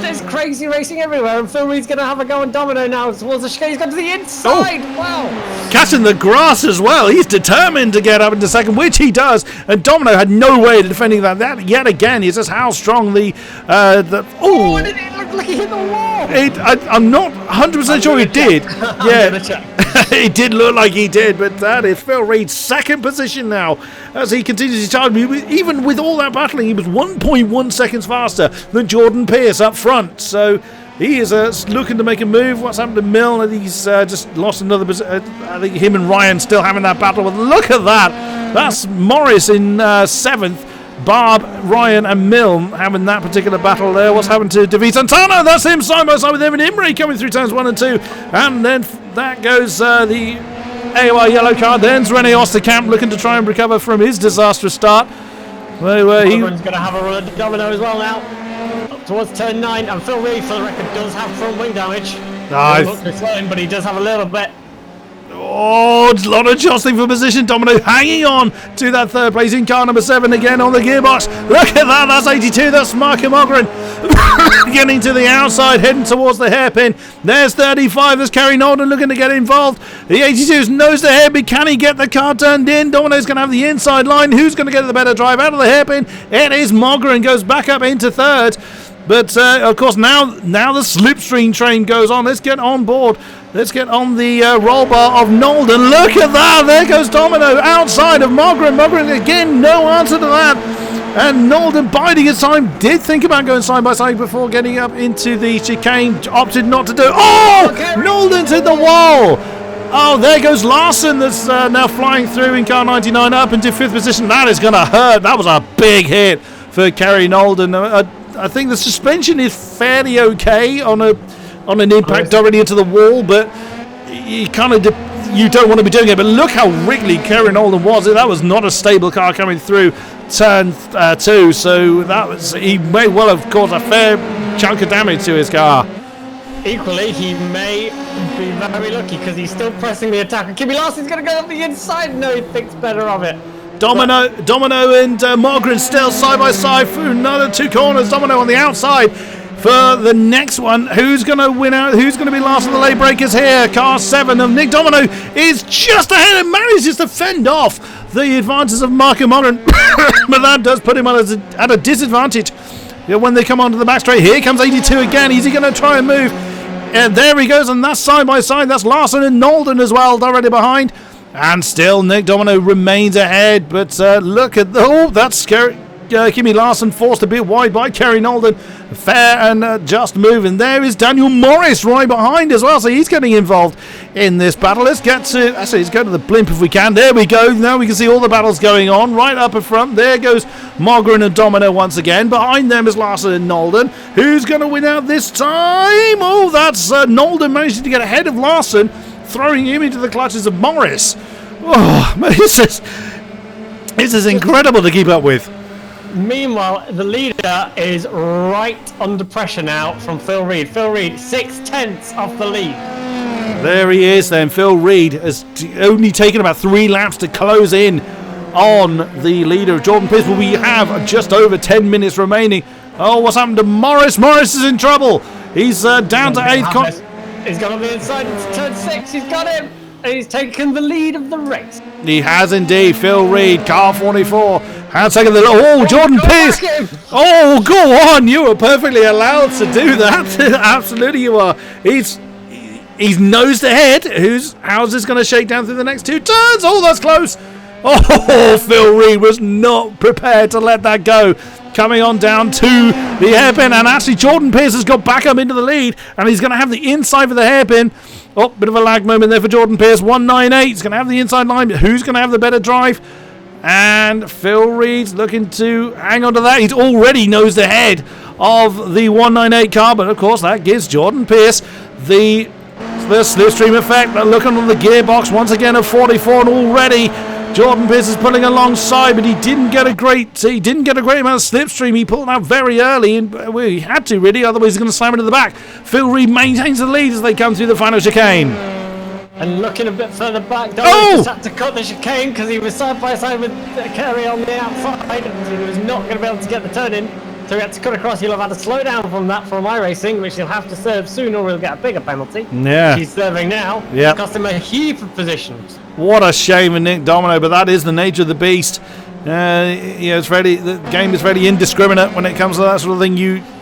Speaker 2: There's crazy racing everywhere, and Phil Reed's going to have a go on Domino now towards the chicane. He's gone to the inside. Oh. Wow.
Speaker 1: Catching the grass as well. He's determined to get up into 2nd, which he does. And Domino had no way of defending that. That yet again is just how strong the
Speaker 2: oh, and it looked like he hit the wall.
Speaker 1: I'm not 100% sure he did. Yeah. It did look like he did, but that is Phil Reed's 2nd position now as he continues his charge. Even with all that battling, he was 1.1 seconds faster than Jordan Pierce up front. So he is looking to make a move. What's happened to Mill? I think he's just lost another. I think him and Ryan still having that battle. But look at that. That's Morris in 7th. Barb, Ryan and Mill having that particular battle there. What's happened to David Santana? That's him side by side with Evan Imre coming through turns 1 and 2. And then that goes the AOR yellow card. Then's Rene Osterkamp looking to try and recover from his disastrous start.
Speaker 2: He's going to have a run at Domino as well now. Up towards turn 9. And Phil Reed, for the record, does have front wing damage. But he does have a little bit.
Speaker 1: Oh, a lot of jostling for position. Domino hanging on to that 3rd place in car number 7 again on the gearbox. Look at that. That's 82. That's Mark Mogren. Getting to the outside, heading towards the hairpin. There's 35. There's Kerry Nolden looking to get involved. The 82's nose to hairpin. Can he get the car turned in? Domino's going to have the inside line. Who's going to get the better drive out of the hairpin? It is Mogren, goes back up into third. But, of course, now the slipstream train goes on. Let's get on board. Let's get on the roll bar of Nolden. Look at that. There goes Domino outside of Mogren. Mogren, again, no answer to that. And Nolden, biding his time, did think about going side by side before getting up into the chicane. Opted not to do it. Oh! Okay. Nolden's hit the wall. Oh, there goes Larson. That's now flying through in car 99 up into 5th position. That is going to hurt. That was a big hit for Kerry Nolden. I think the suspension is fairly okay on an impact already into the wall, but you kind of you don't want to be doing it. But look how wriggly Kerry Nolden was. That was not a stable car coming through turn 2, so he may well have caused a fair chunk of damage to his car.
Speaker 2: Equally, he may be very lucky because he's still pressing the attack. And Kimi Larson's going to go up the inside. No, he thinks better of it.
Speaker 1: Domino and Mogren still side by side through another 2 corners. Domino on the outside for the next one. Who's going to win out? Who's going to be last of the late breakers here? Car 7 of Nick Domino is just ahead and manages to fend off the advances of Marco Mogren. But that does put him at a disadvantage when they come onto the back straight. Here comes 82 again. Is he going to try and move? And there he goes, and that's side by side. That's Larson and Nolden as well, directly behind. And still Nick Domino remains ahead, but look at that's scary. Kimi Larson forced a bit wide by Kerry Nolden. Fair and just move, and there is Daniel Morris right behind as well, so he's getting involved in this battle. Let's go to the blimp if we can. There we go. Now we can see all the battles going on right up in front. There goes Mogren and Domino once again. Behind them is Larson and Nolden. Who's going to win out this time? Oh, that's Nolden managing to get ahead of Larson, throwing him into the clutches of Morris. Oh, this is incredible to keep up with.
Speaker 2: Meanwhile, the leader is right under pressure now from Phil Reed. Phil Reed, 6/10 off the lead.
Speaker 1: There he is then. Phil Reed has only taken about 3 laps to close in on the leader of Jordan Pierce. But we have just over 10 minutes remaining. Oh, what's happened to Morris? Morris is in trouble. He's down to 8th.
Speaker 2: He's got on the inside into turn 6. He's got him. And he's taken the lead of the race.
Speaker 1: He has indeed. Phil Reed, car 44, has taken the... Oh, Jordan Pierce! Oh, go on! You are perfectly allowed to do that. Absolutely you are. He's nosed ahead. How's this going to shake down through the next 2 turns? Oh, that's close. Oh, Phil Reed was not prepared to let that go. Coming on down to the hairpin, and actually Jordan Pierce has got back up into the lead, and he's going to have the inside for the hairpin. Oh, bit of a lag moment there for Jordan Pierce. 198. He's going to have the inside line. But who's going to have the better drive? And Phil Reed's looking to hang on to that. He's already nosed ahead of the 198 car. But, of course, that gives Jordan Pierce the slipstream effect. But looking on the gearbox once again of 44, and already Jordan Pierce is pulling alongside, but he didn't get a great amount of slipstream. He pulled out very early, and he had to really, otherwise he's going to slam into the back. Phil Reed maintains the lead as they come through the final chicane.
Speaker 2: And looking a bit further back, Dominic just had to cut the chicane because he was side by side with Kerry on the outside, and he was not going to be able to get the turn in. So he had to cut across. He'll have had to slow down from that from iRacing, which he'll have to serve soon or he'll get a bigger penalty.
Speaker 1: Yeah.
Speaker 2: He's serving now.
Speaker 1: Yeah.
Speaker 2: Cost him a heap of positions.
Speaker 1: What a shame for Nick Domino, but that is the nature of the beast. The game is very indiscriminate when it comes to that sort of thing.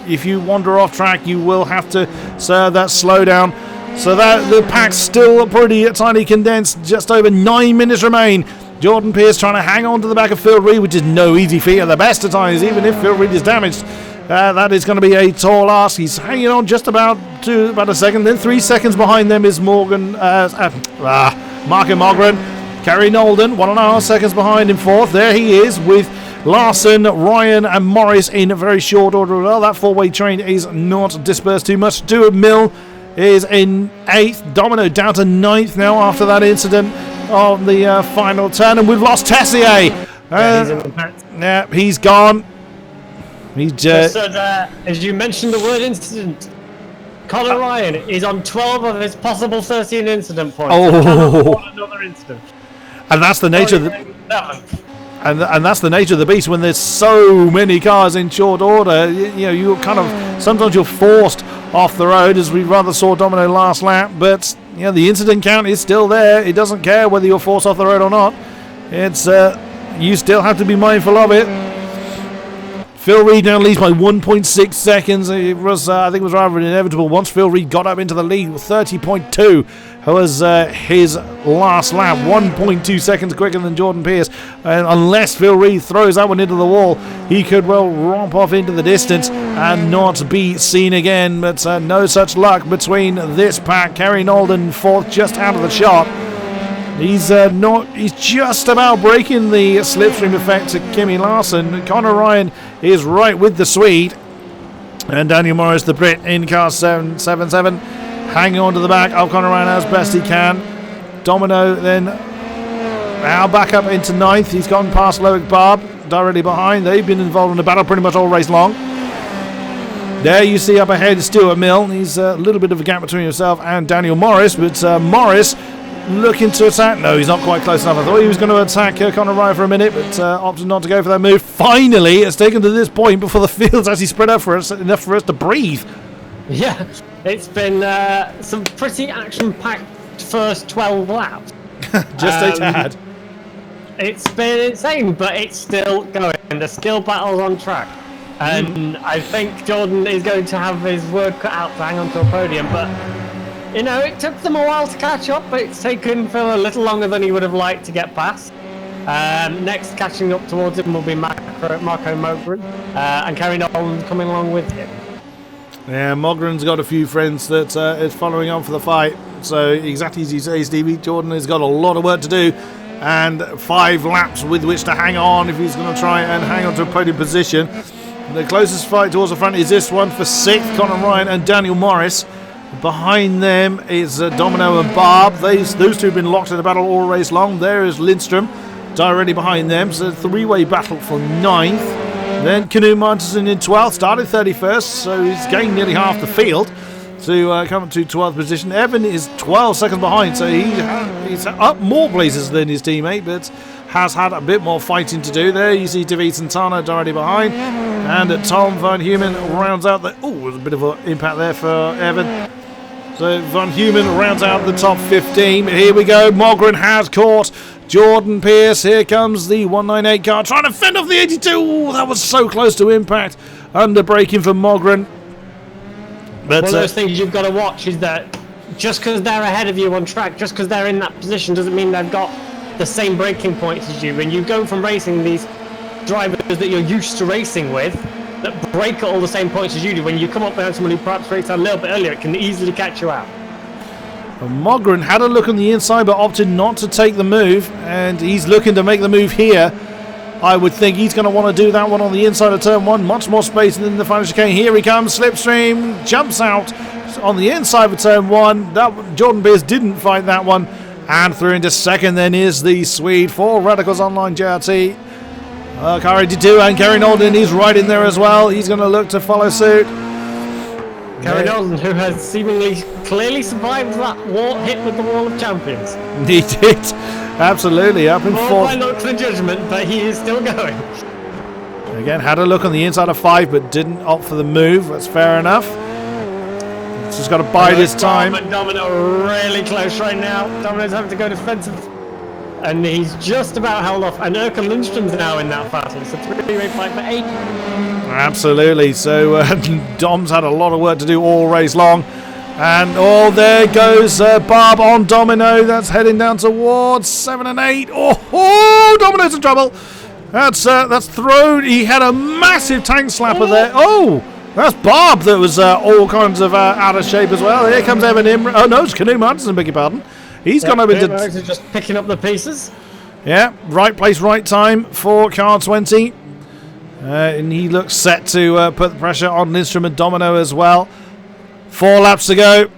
Speaker 1: If you wander off track, you will have to serve that slowdown. So that the pack's still pretty tightly condensed. Just over 9 minutes remain. Jordan Pierce trying to hang on to the back of Phil Reed, which is no easy feat at the best of times, even if Phil Reed is damaged. That is going to be a tall ask. He's hanging on just about a second. Then 3 seconds behind them is Marco Mogren. Kerry Nolden, 1.5 seconds behind in 4th. There he is with Larson, Ryan and Morris in a very short order. Well, that 4-way train is not dispersed too much. Stuart Mill is in 8th. Domino down to 9th now after that incident on the final turn. And we've lost Tessier. He's gone.
Speaker 2: As you mentioned the word incident, Conor Ryan is on 12 of his possible 13 incident points.
Speaker 1: Oh,
Speaker 2: another incident.
Speaker 1: And that's the nature of the... And that's the nature of the beast when there's so many cars in short order. You know, you kind of sometimes you're forced off the road, as we rather saw Domino last lap. But you know, the incident count is still there. It doesn't care whether you're forced off the road or not. It's you still have to be mindful of it. Phil Reed now leads by 1.6 seconds. It was, I think, it was rather inevitable. Once Phil Reed got up into the lead with 30.2, was his last lap, 1.2 seconds quicker than Jordan Pierce. And unless Phil Reed throws that one into the wall, he could well romp off into the distance and not be seen again. But no such luck between this pack. Kerry Nolden fourth, just out of the shot. He's just about breaking the slipstream effect to Kimi Larson. Conor Ryan is right with the Swede. And Daniel Morris, the Brit, in car 777, hanging on to the back of Conor Ryan as best he can. Domino then now back up into ninth. He's gone past Loic Barb, directly behind. They've been involved in the battle pretty much all race long. There you see up ahead is Stuart Mill. He's a little bit of a gap between himself and Daniel Morris, but Morris looking to attack. No, he's not quite close enough. I thought he was going to attack Conor Ryan for a minute, but opted not to go for that move. Finally, it's taken to this point before the field's actually spread out for us, enough for us to breathe.
Speaker 2: Yeah, it's been some pretty action-packed first 12 laps.
Speaker 1: Just a tad.
Speaker 2: It's been insane, but it's still going. The skill battle's on track. And I think Jordan is going to have his word cut out to hang on to a podium, but you know, it took them a while to catch up, but it's taken Phil a little longer than he would have liked to get past. Next catching up towards him will be Marco Mogren, and Kerry Nolan coming along with him.
Speaker 1: Yeah, Mogren's got a few friends that is following on for the fight. So exactly as you say, Stevie, Jordan has got a lot of work to do and 5 laps with which to hang on if he's going to try and hang on to a podium position. The closest fight towards the front is this one for 6th, Conor Ryan and Daniel Morris. Behind them is Domino and Barb. Those two have been locked in the battle all race long. There is Lindstrom directly behind them. So 3-way battle for 9th. Then Canoe Martinson in 12th. Started 31st, so he's gained nearly half the field to come up to 12th position. Evan is 12 seconds behind, so he's up more places than his teammate, but has had a bit more fighting to do. There you see David Santana directly behind. And Tom Van Humen rounds out the... Oh, there's a bit of an impact there for Evan. So Van Humen rounds out the top 15. Here we go. Mogren has caught Jordan Pierce. Here comes the 198 car trying to fend off the 82. Ooh, that was so close to impact. Under braking for Mogren. But,
Speaker 2: one of those things you've got to watch is that just because they're ahead of you on track, just because they're in that position, doesn't mean they've got the same braking points as you. When you go from racing these drivers that you're used to racing with, that break at all the same points as you do, when you come up behind someone who perhaps raced a little bit earlier, it can easily catch you out.
Speaker 1: Mogren had a look on the inside but opted not to take the move, and he's looking to make the move here. I would think he's going to want to do that one on the inside of turn 1. Much more space than the final chicane. Here he comes. Slipstream jumps out on the inside of turn 1. Jordan Pierce didn't fight that one, and through into second then is the Swede for Radicals Online JRT. Car 82 and Kerry Nolden is right in there as well. He's going to look to follow suit.
Speaker 2: Kerry Nolden, who has seemingly clearly survived that hit with the Wall of Champions.
Speaker 1: He did, absolutely, up in
Speaker 2: More
Speaker 1: fourth.
Speaker 2: by looks than judgment, but he is still going.
Speaker 1: Again, had a look on the inside of 5, but didn't opt for the move. That's fair enough. He's just got to bide his time.
Speaker 2: But Domino really close right now. Domino's having to go defensive. And he's just about held off. And Erkan Lindstrom's now in that battle. It's a 3-way fight for 8.
Speaker 1: Absolutely. So Dom's had a lot of work to do all race long. And there goes Barb on Domino. That's heading down towards 7 and 8. Oh, Domino's in trouble. That's thrown. He had a massive tank slapper there. Oh, that's Barb that was all kinds of out of shape as well. Here comes Evan Imran. Oh, no, it's Canoe Martinson, beg your pardon. He's gone up into...
Speaker 2: just picking up the pieces.
Speaker 1: Yeah, right place, right time for car 20. And he looks set to put the pressure on Lindstrom and Domino as well. 4 laps to go.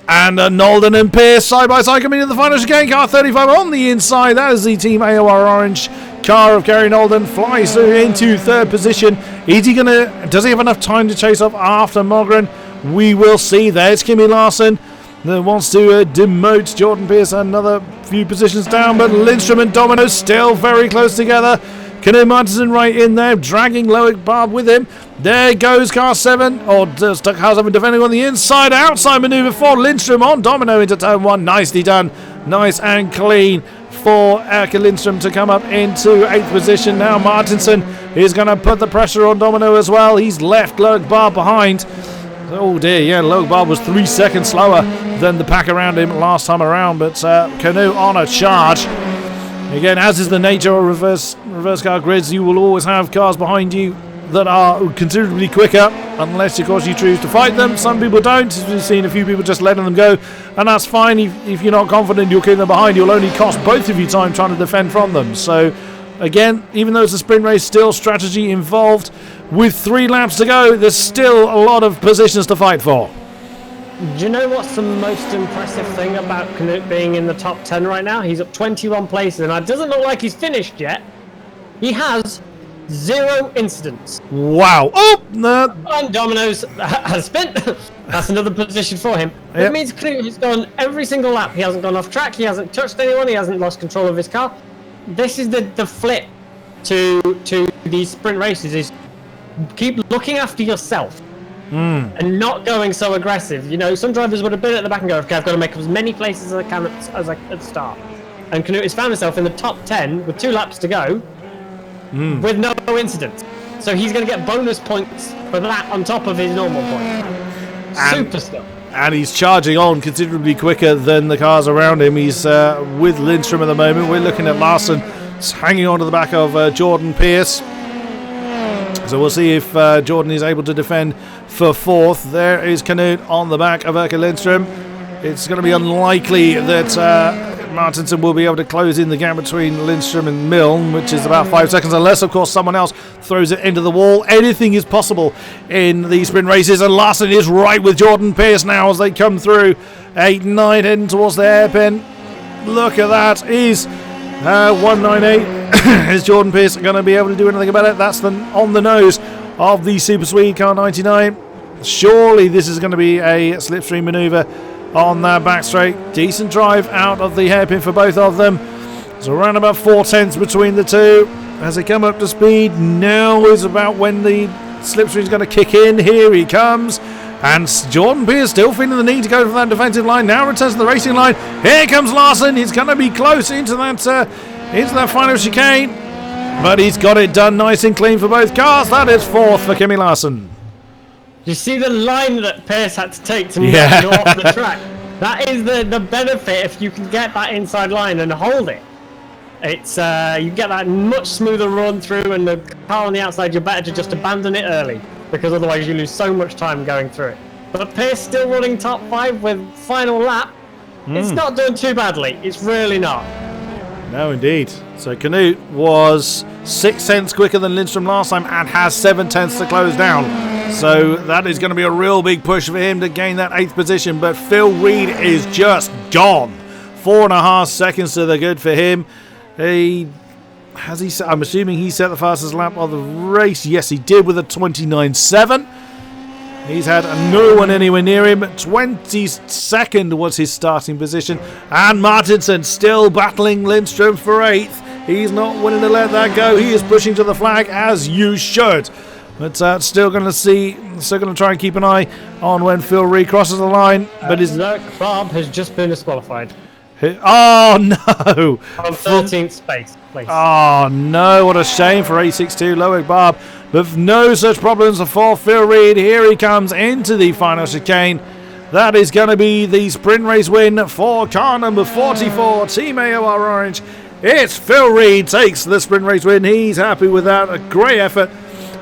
Speaker 1: And Nolden and Pierce side by side coming in the final chicane. Car 35 on the inside. That is the Team AOR Orange car of Kerry Nolden. Flies through into 3rd position. Is he gonna... Does he have enough time to chase off after Mogren? We will see. There's Kimi Larson. that wants to demote Jordan Pierce another few positions down, but Lindstrom and Domino still very close together. Conor Martinson right in there, dragging Loic Barb with him. There goes car 7, or car 7 defending on the inside. Outside manoeuvre for Lindstrom on Domino into turn 1. Nicely done. Nice and clean for Erke Lindstrom to come up into 8th position. Now Martinson is going to put the pressure on Domino as well. He's left Loic Barb behind. Oh dear, yeah, Loic Barb was 3 seconds slower than the pack around him last time around, but Canoe on a charge. Again, as is the nature of reverse car grids, you will always have cars behind you that are considerably quicker, unless of course you choose to fight them. Some people don't. We've seen a few people just letting them go, and that's fine. If you're not confident you'll keep them behind, you'll only cost both of you time trying to defend from them. So again, even though it's a sprint race, still strategy involved. With 3 laps to go, there's still a lot of positions to fight for.
Speaker 2: Do you know what's the most impressive thing about Knut being in the top 10 right now? He's up 21 places, and it doesn't look like he's finished yet. He has 0 incidents.
Speaker 1: Wow. Oh! No.
Speaker 2: And Domino's has spent. That's another position for him.
Speaker 1: Yep.
Speaker 2: It means Knut has gone every single lap. He hasn't gone off track. He hasn't touched anyone. He hasn't lost control of his car. This is the flip to these sprint races, is keep looking after yourself. And not going so aggressive. You know, some drivers would have been at the back and go, okay, I've got to make as many places as I can at the start. And Knut has found himself in the top 10 with 2 laps to go with no incidents. So he's going to get bonus points for that on top of his normal points. Super stuff.
Speaker 1: And he's charging on considerably quicker than the cars around him. He's with Lindstrom at the moment. We're looking at Larson hanging on to the back of Jordan Pierce. So we'll see if Jordan is able to defend for 4th. There is Canute on the back of Erke Lindstrom. It's going to be unlikely that Martinson will be able to close in the gap between Lindstrom and Milne, which is about 5 seconds, unless, of course, someone else throws it into the wall. Anything is possible in these sprint races, and Larson is right with Jordan Pierce now as they come through. 8-9 heading towards the hairpin. Look at that. Is 198. Is Jordan Pierce going to be able to do anything about it? That's on the nose of the Super Speed Car 99. Surely this is going to be a slipstream manoeuvre on that back straight. Decent drive out of the hairpin for both of them. It's around about 4/10 between the two as they come up to speed. Now is about when the slipstream is going to kick in. Here he comes. And Jordan Pierce still feeling the need to go for that defensive line. Now returns to the racing line. Here comes Larson. He's going to be close into that final chicane. But he's got it done nice and clean for both cars. That is 4th for Kimi Larson.
Speaker 2: You see the line that Pierce had to take to get you off the track? That is the benefit if you can get that inside line and hold it. It's you get that much smoother run through, and the car on the outside, you're better to just abandon it early, because otherwise you lose so much time going through it. But Pierce still running top 5 with final lap. It's not doing too badly. It's really not.
Speaker 1: No, indeed. So Canute was 6/10 quicker than Lindstrom last time and has 7/10 to close down. So that is going to be a real big push for him to gain that 8th position. But Phil Reed is just gone. 4.5 seconds to the good for him. I'm assuming he set the fastest lap of the race. Yes, he did with a 29.7. He's had no one anywhere near him. 22nd was his starting position. And Martinson still battling Lindstrom for 8th. He's not willing to let that go. He is pushing to the flag, as you should. But still going to try and keep an eye on when Phil Reed crosses the line. But his
Speaker 2: Bob has just been disqualified.
Speaker 1: Oh no!
Speaker 2: From 13th place.
Speaker 1: Oh no, what a shame for A62 Loic Barb. But no such problems for Phil Reed. Here he comes into the final chicane. That is going to be the sprint race win for car number 44, Team AOR Orange. It's Phil Reed takes the sprint race win. He's happy with that. A great effort.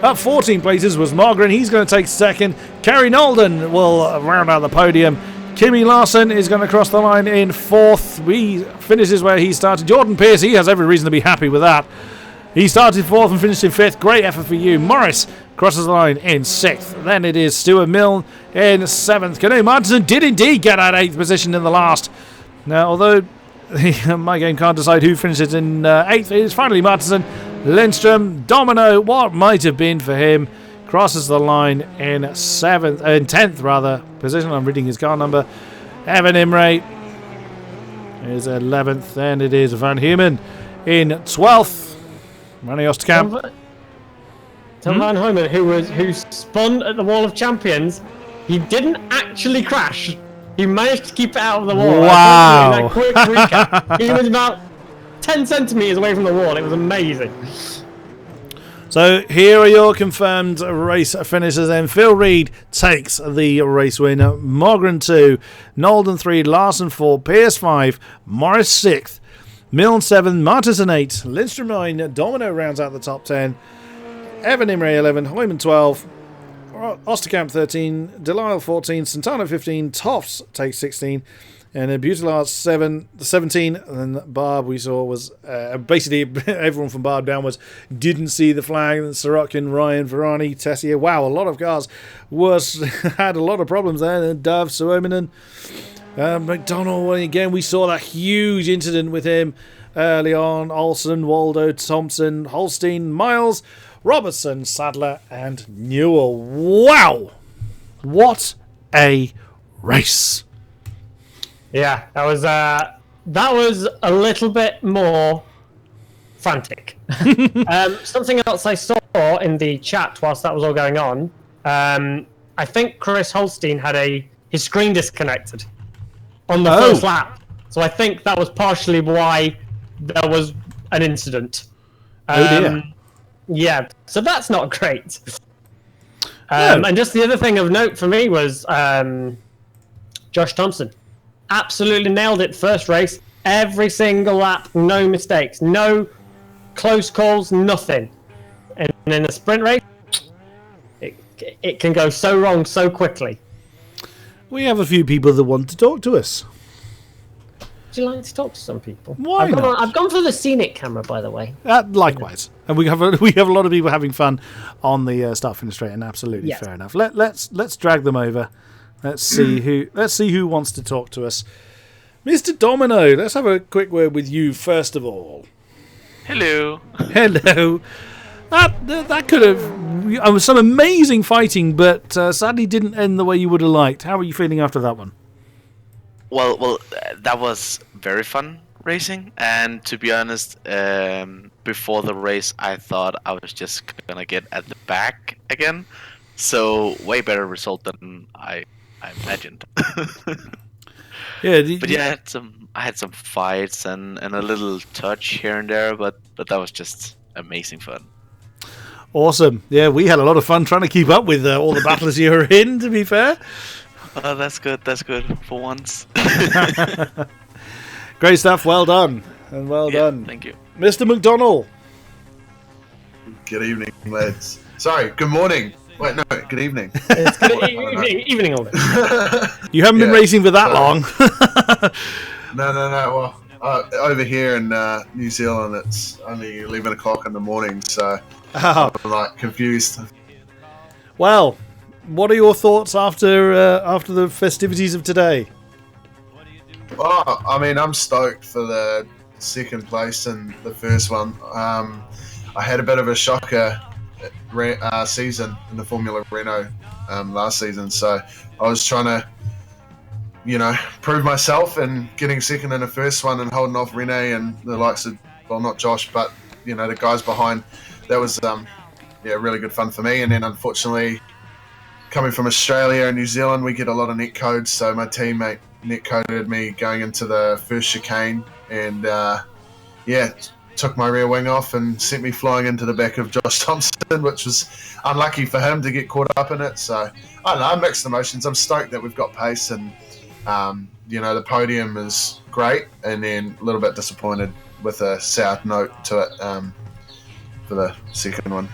Speaker 1: Up 14 places was Margaret. He's going to take 2nd. Kerry Nolden will round out the podium. Kimi Larson is going to cross the line in 4th. He finishes where he started. Jordan Pierce, he has every reason to be happy with that. He started 4th and finished in 5th. Great effort for you. Morris crosses the line in 6th. Then it is Stuart Milne in 7th. Canoe Martinson did indeed get at 8th position in the last. Now, although my game can't decide who finishes in 8th, it is finally Martinson. Lindstrom, Domino, what might have been for him, crosses the line in 10th position. I'm reading his car number. Evan Imre is 11th, and it is Van Humen in 12th. Ronnie Osterkamp.
Speaker 2: Tom Van Humen, who spun at the Wall of Champions, he didn't actually crash. He managed to keep it out of the wall.
Speaker 1: Wow!
Speaker 2: In that quick recap, he was about 10 centimeters away from the wall. It was amazing.
Speaker 1: So here are your confirmed race finishers then. Phil Reed takes the race win. Mogren 2, Nolden 3, Larson 4, Pierce 5, Morris 6th, Milne 7, Martinson 8, Lindstrom 9, Domino rounds out the top 10, Evan Imre 11, Hoyman 12, Osterkamp 13, Delisle 14, Santana 15, Tofts takes 16, and then Butelard 17, and then Barb we saw was basically everyone from Barb downwards didn't see the flag. And Sorokin, Ryan, Varani, Tessier. Wow, a lot of cars had a lot of problems there. And Dove, Suominen, McDonald again. We saw that huge incident with him early on. Olsen, Waldo, Thompson, Holstein, Miles, Robertson, Sadler, and Newell. Wow, what a race!
Speaker 2: Yeah, that was a little bit more frantic. Something else I saw in the chat whilst that was all going on. I think Chris Holstein had his screen disconnected on the first lap, so I think that was partially why there was an incident.
Speaker 1: Oh dear.
Speaker 2: Yeah, so that's not great. And just the other thing of note for me was Josh Thompson. Absolutely nailed it first race. Every single lap, no mistakes, no close calls, nothing. And in a sprint race, it can go so wrong so quickly.
Speaker 1: We have a few people that want to talk to us.
Speaker 2: Would you like to talk to some people?
Speaker 1: Why not?
Speaker 2: I've gone for the scenic camera, by the way.
Speaker 1: Likewise, and we have a lot of people having fun on the start finish straight, and absolutely fair enough. Let's drag them over. Let's see who wants to talk to us. Mr. Domino, let's have a quick word with you first of all.
Speaker 4: Hello.
Speaker 1: Hello. That could have some amazing fighting, but sadly didn't end the way you would have liked. How are you feeling after that one?
Speaker 4: Well, that was very fun racing, and to be honest, before the race, I thought I was just gonna get at the back again. So way better result than I imagined.
Speaker 1: Yeah,
Speaker 4: but yeah, I had some fights and a little touch here and there, but that was just amazing fun.
Speaker 1: Awesome. Yeah, we had a lot of fun trying to keep up with all the battles you were in, to be fair.
Speaker 4: Oh, that's good for once.
Speaker 1: Great stuff. Well done. And well done.
Speaker 4: Thank you.
Speaker 1: Mr. McDonald.
Speaker 5: Good evening, lads. Sorry, good morning. Wait, no, good evening.
Speaker 2: It's good evening all day.
Speaker 1: You haven't been racing for that long.
Speaker 5: No. Well, over here in New Zealand, it's only 11 o'clock in the morning, so I'm like confused.
Speaker 1: Well, what are your thoughts after the festivities of today?
Speaker 5: Oh, I mean, I'm stoked for the second place in the first one. I had a bit of a shocker season in the Formula Renault last season, so I was trying to, prove myself and getting second in the first one and holding off Rene and the likes of, well, not Josh, but the guys behind. That was really good fun for me. And then unfortunately, coming from Australia and New Zealand, we get a lot of net codes, so my teammate net coded me going into the first chicane and took my rear wing off and sent me flying into the back of Josh Thompson, which was unlucky for him to get caught up in it. So I don't know, mixed emotions. I'm stoked that we've got pace, and the podium is great, and then a little bit disappointed with a sour note to it for the second one.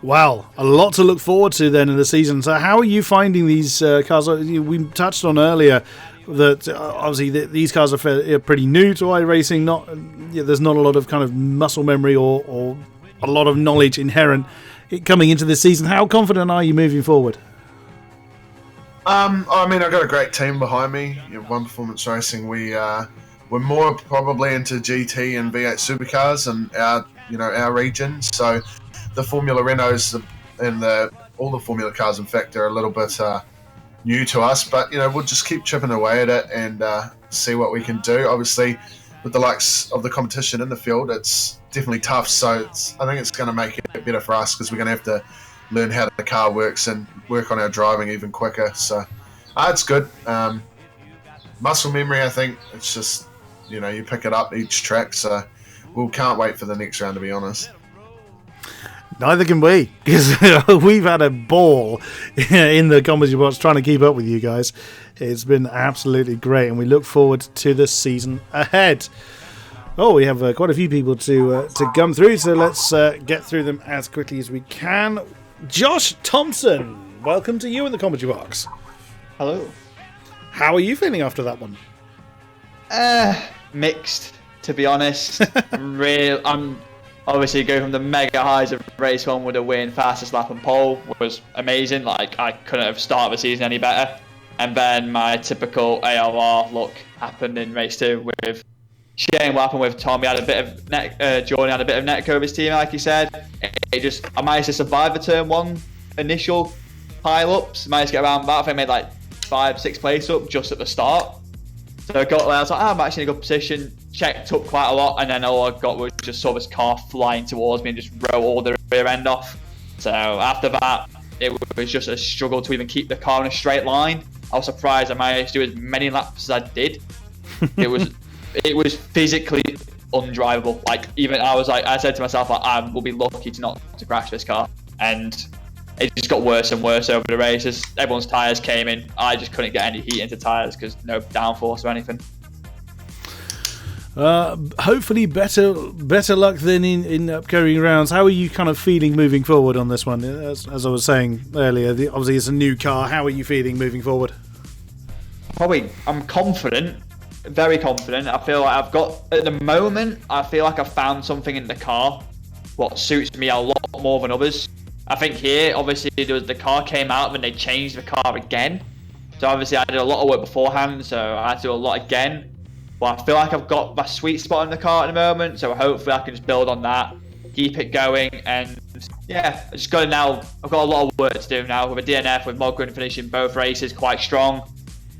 Speaker 1: Wow, a lot to look forward to then in the season. So how are you finding these cars? We touched on earlier that obviously these cars are pretty new to iRacing. There's not a lot of kind of muscle memory or a lot of knowledge inherent coming into this season. How confident are you moving forward?
Speaker 5: I mean, I've got a great team behind me. One Performance Racing, we're more probably into GT and V8 supercars and our region. So the Formula Renaults and all the Formula cars, in fact, are a little bit new to us, but we'll just keep chipping away at it and see what we can do. Obviously, with the likes of the competition in the field, it's definitely tough. So I think it's going to make it better for us because we're going to have to learn how the car works and work on our driving even quicker. So it's good. Muscle memory, I think. It's just you pick it up each track. So we can't wait for the next round, to be honest.
Speaker 1: Neither can we, because we've had a ball in the comedy box trying to keep up with you guys. It's been absolutely great, and we look forward to the season ahead. Oh, we have quite a few people to come through, so let's get through them as quickly as we can. Josh Thompson, welcome to you in the comedy box.
Speaker 6: Hello.
Speaker 1: How are you feeling after that one?
Speaker 6: Mixed, to be honest. I'm obviously going from the mega highs of race 1 with a win, fastest lap and pole was amazing. Like, I couldn't have started the season any better. And then my typical AOR look happened in race 2 with Shane what happened with Tom. He had a bit of Jordan had a bit of netco with his team, like he said. I managed to survive the turn 1 initial pile-ups. Managed to get around that. I think I made like 5-6 place up just at the start. So I got there, I was like, I'm actually in a good position, checked up quite a lot, and then all I got was just saw this car flying towards me and just roll all the rear end off. So after that, it was just a struggle to even keep the car in a straight line. I was surprised I managed to do as many laps as I did. It was physically undrivable. Like, even I said to myself, like, I will be lucky to not to crash this car. And it just got worse and worse over the races. Everyone's tyres came in. I just couldn't get any heat into tyres because no downforce or anything.
Speaker 1: Hopefully better luck than in upcoming rounds. How are you kind of feeling moving forward on this one? As I was saying earlier, obviously it's a new car. How are you feeling moving forward?
Speaker 6: I'm confident, very confident. I feel like at the moment, I feel like I've found something in the car what suits me a lot more than others. I think here, obviously, the car came out and they changed the car again. So obviously I did a lot of work beforehand, so I had to do a lot again. But I feel like I've got my sweet spot in the car at the moment, so hopefully I can just build on that, keep it going, and yeah, I've got a lot of work to do now with a DNF, with Mogren finishing both races quite strong.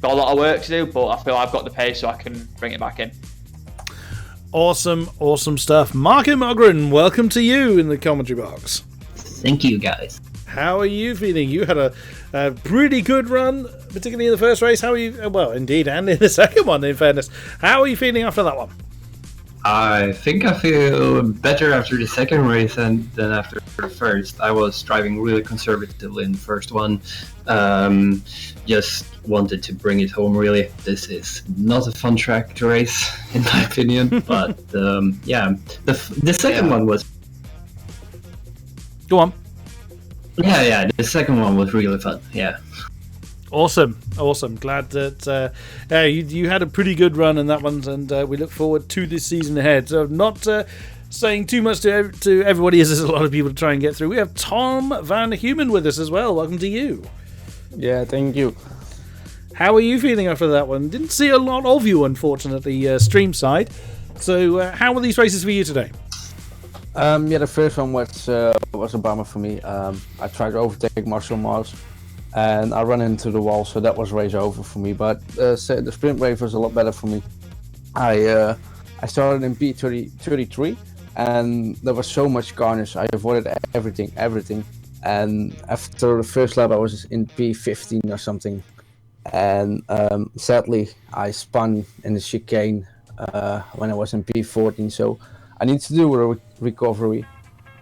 Speaker 6: Got a lot of work to do, but I feel I've got the pace so I can bring it back in.
Speaker 1: Awesome stuff. Martin Mogren, welcome to you in the commentary box.
Speaker 7: Thank you, guys.
Speaker 1: How are you feeling? You had a pretty good run, particularly in the first race. How are you? Well, indeed, and in the second one, in fairness. How are you feeling after that one?
Speaker 7: I think I feel better after the second race than after the first. I was driving really conservatively in the first one. Just wanted to bring it home, really. This is not a fun track to race, in my opinion. But yeah, the second one was...
Speaker 1: Go on.
Speaker 7: Yeah, the second one was really fun, yeah.
Speaker 1: Awesome. Glad that you had a pretty good run in that one, and we look forward to this season ahead. So not saying too much to everybody, as there's a lot of people to try and get through. We have Tom Van Humen with us as well. Welcome to you.
Speaker 8: Yeah, thank you.
Speaker 1: How are you feeling after that one? Didn't see a lot of you, unfortunately, stream side. So how were these races for you today?
Speaker 8: Yeah, the first one was a bummer for me. I tried to overtake Marcel Mars, and I ran into the wall, so that was race over for me. But the sprint race was a lot better for me. I started in P33, and there was so much carnage. I avoided everything. And after the first lap, I was in P15 or something. And sadly, I spun in the chicane when I was in P14. So I need to do a recovery,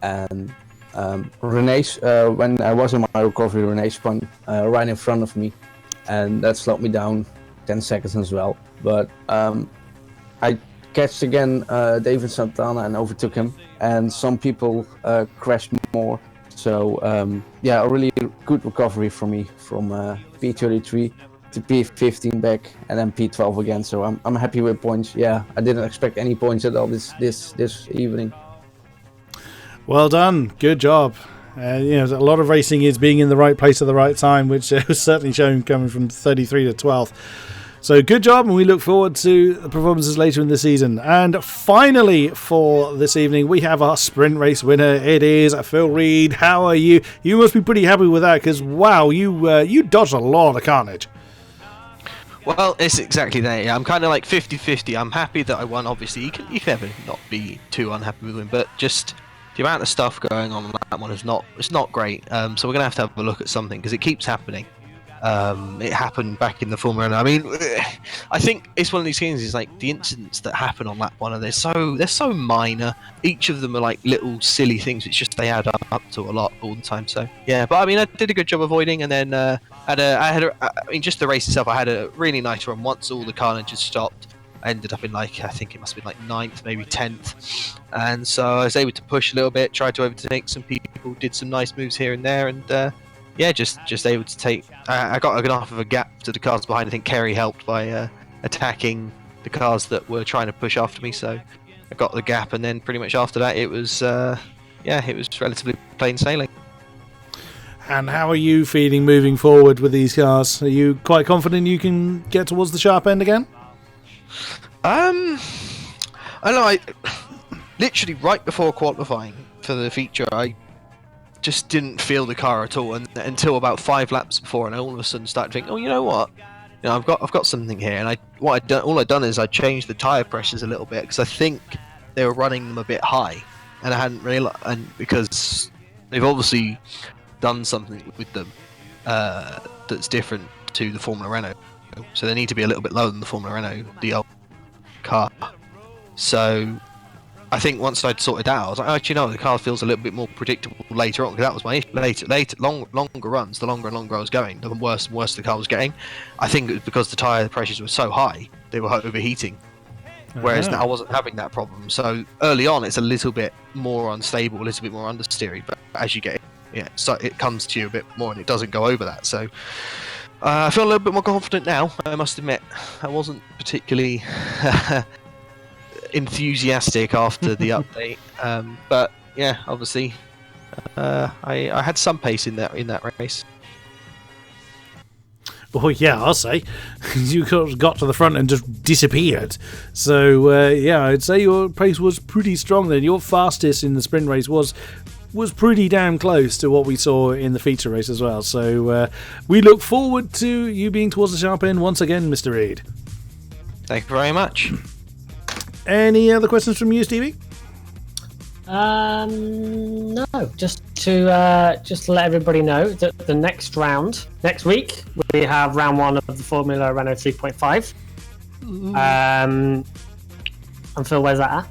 Speaker 8: and René's when I was in my recovery, René spun right in front of me, and that slowed me down 10 seconds as well. But I catched again David Santana and overtook him, and some people crashed more. So yeah, a really good recovery for me from P33 to P15 back, and then P12 again. So I'm happy with points. Yeah, I didn't expect any points at all this evening.
Speaker 1: Well done, good job. A lot of racing is being in the right place at the right time, which was certainly shown coming from 33 to 12th. So good job, and we look forward to the performances later in the season. And finally, for this evening, we have our sprint race winner. It is Phil Reed. How are you? You must be pretty happy with that, because wow, you dodged a lot of carnage.
Speaker 9: Well, it's exactly that. Yeah, I'm kind of like 50-50. I'm happy that I won. Obviously, you can never not be too unhappy with him, but just the amount of stuff going on that one is not great. So we're gonna have to have a look at something because it keeps happening. It happened back in the Formula 1. I mean, I think it's one of these things. Is like the incidents that happen on lap 1, and they're so minor. Each of them are like little silly things. It's just they add up to a lot all the time. So yeah, but I mean, I did a good job avoiding, and then I mean, just the race itself. I had a really nice run. Once all the carnage had stopped, I ended up in like, I think it must have been like 9th, maybe 10th, and so I was able to push a little bit, tried to overtake some people, did some nice moves here and there, and yeah, just able to take. I got enough of a gap to the cars behind. I think Kerry helped by attacking the cars that were trying to push after me, so I got the gap, and then pretty much after that it was it was relatively plain sailing.
Speaker 1: And how are you feeling moving forward with these cars? Are you quite confident you can get towards the sharp end again?
Speaker 9: I know. I literally right before qualifying for the feature, I just didn't feel the car at all, and until about 5 laps before, and I all of a sudden started thinking, oh, you know what? You know, I've got something here, and all I'd done is I changed the tyre pressures a little bit because I think they were running them a bit high, and I hadn't realised, and because they've obviously done something with them that's different to the Formula Renault, so they need to be a little bit lower than the Formula Renault, the old car. So I think once I'd sorted out, I was like, actually, no, the car feels a little bit more predictable later on, because that was my issue. Longer runs, the longer and longer I was going, the worse and worse the car was getting. I think it was because the tyre pressures were so high, they were overheating. Whereas now I wasn't having that problem. So early on, it's a little bit more unstable, a little bit more understeery, but as you get so it comes to you a bit more, and it doesn't go over that. So I feel a little bit more confident now, I must admit. I wasn't particularly enthusiastic after the update, but yeah, obviously I had some pace in that race.
Speaker 1: Well, yeah, I'll say you got to the front and just disappeared. So yeah, I'd say your pace was pretty strong then. Your fastest in the sprint race was pretty damn close to what we saw in the feature race as well. So we look forward to you being towards the sharp end once again, Mr. Reed.
Speaker 9: Thank you very much.
Speaker 1: Any other questions from you, Stevie?
Speaker 2: No. Just to let everybody know that the next week, we have round 1 of the Formula Renault 3.5. And Phil, where's that at?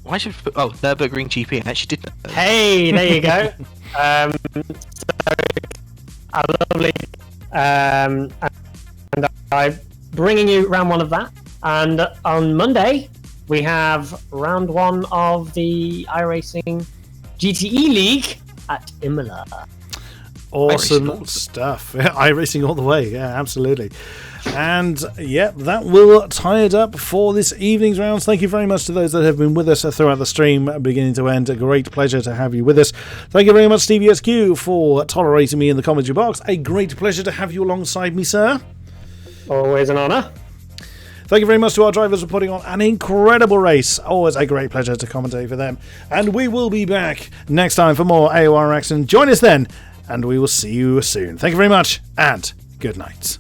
Speaker 9: Why should we put, Nürburgring GP? I actually did that.
Speaker 2: Hey, there you go. So, lovely. And I'm bringing you round 1 of that. And on Monday, we have round 1 of the iRacing GTE League at Imola.
Speaker 1: Awesome stuff. iRacing all the way. Yeah, absolutely. And yeah, that will tie it up for this evening's rounds. Thank you very much to those that have been with us throughout the stream, beginning to end. A great pleasure to have you with us. Thank you very much, Stevie SQ, for tolerating me in the commentary box. A great pleasure to have you alongside me, sir.
Speaker 2: Always an honour.
Speaker 1: Thank you very much to our drivers for putting on an incredible race. Always a great pleasure to commentate for them. And we will be back next time for more AOR action. Join us then, and we will see you soon. Thank you very much, and good night.